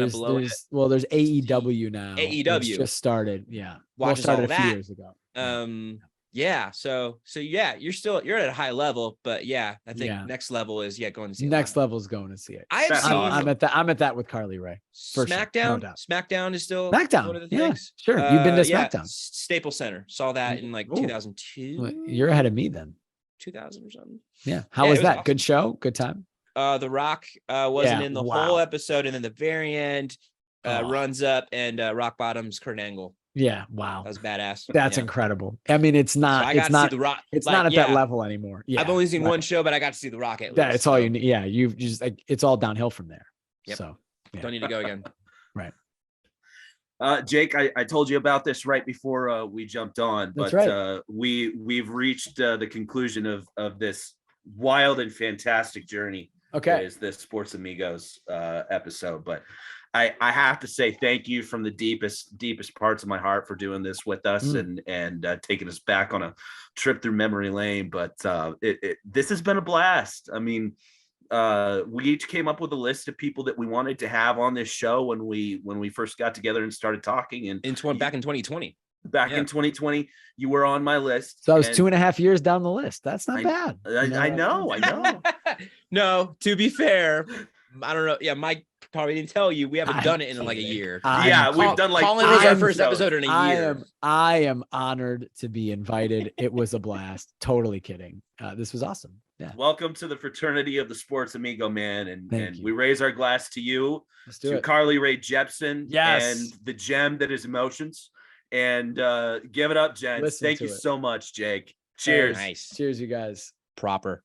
of below it? There's AEW now. AEW. It's just started. Yeah. Watches started all a few that. years ago. Yeah. So yeah, you're at a high level, but yeah, I think next level is going to see next level is going to see it. I had That's seen awesome. I'm at that with Carly Ray. For SmackDown. Sure, no doubt. SmackDown is still SmackDown. one of the Yeah, things. sure. You've been to Yeah, SmackDown. Staples Center. Saw that in like Ooh. 2002. You're ahead of me then. 2000 or something. Yeah. How Yeah, was it was that? awesome. Good show. Good time. The Rock wasn't Yeah, in the wow. whole episode, and then the very end Oh. runs up and Rock Bottom's Kurt Angle. Yeah. Wow. That was badass. That's Yeah. incredible. I mean, it's So not. I got it's to not. see the Rock. It's like, not at that level anymore. Yeah. I've only seen right. one show, but I got to see the Rock at least. That's all so you need. Yeah. You've just like it's all downhill from there. Yep. So yeah. Don't need to go again. Right. Jake, I told you about this right before we jumped on, That's but right. we've reached the conclusion of this wild and fantastic journey. Okay. Is this Sports Amigos episode? But I have to say thank you from the deepest parts of my heart for doing this with us and taking us back on a trip through memory lane. But this has been a blast. I mean, we each came up with a list of people that we wanted to have on this show when we first got together and started talking. And Back in 2020. In 2020, you were on my list. So I was 2.5 years down the list. That's not bad. I know. No, to be fair, I don't know. Yeah, Mike probably didn't tell you. We haven't done it in like a year. We've done like Colin was our first episode in a year. I am honored to be invited. It was a blast. Totally kidding. This was awesome. Yeah. Welcome to the fraternity of the Sports Amigo, man. And you. we raise our glass to you, to Carly Rae Jepsen, and the gem that is emotions. And give it up, gents. Thank you so much, Jake. Cheers. Nice. Cheers, you guys. Proper.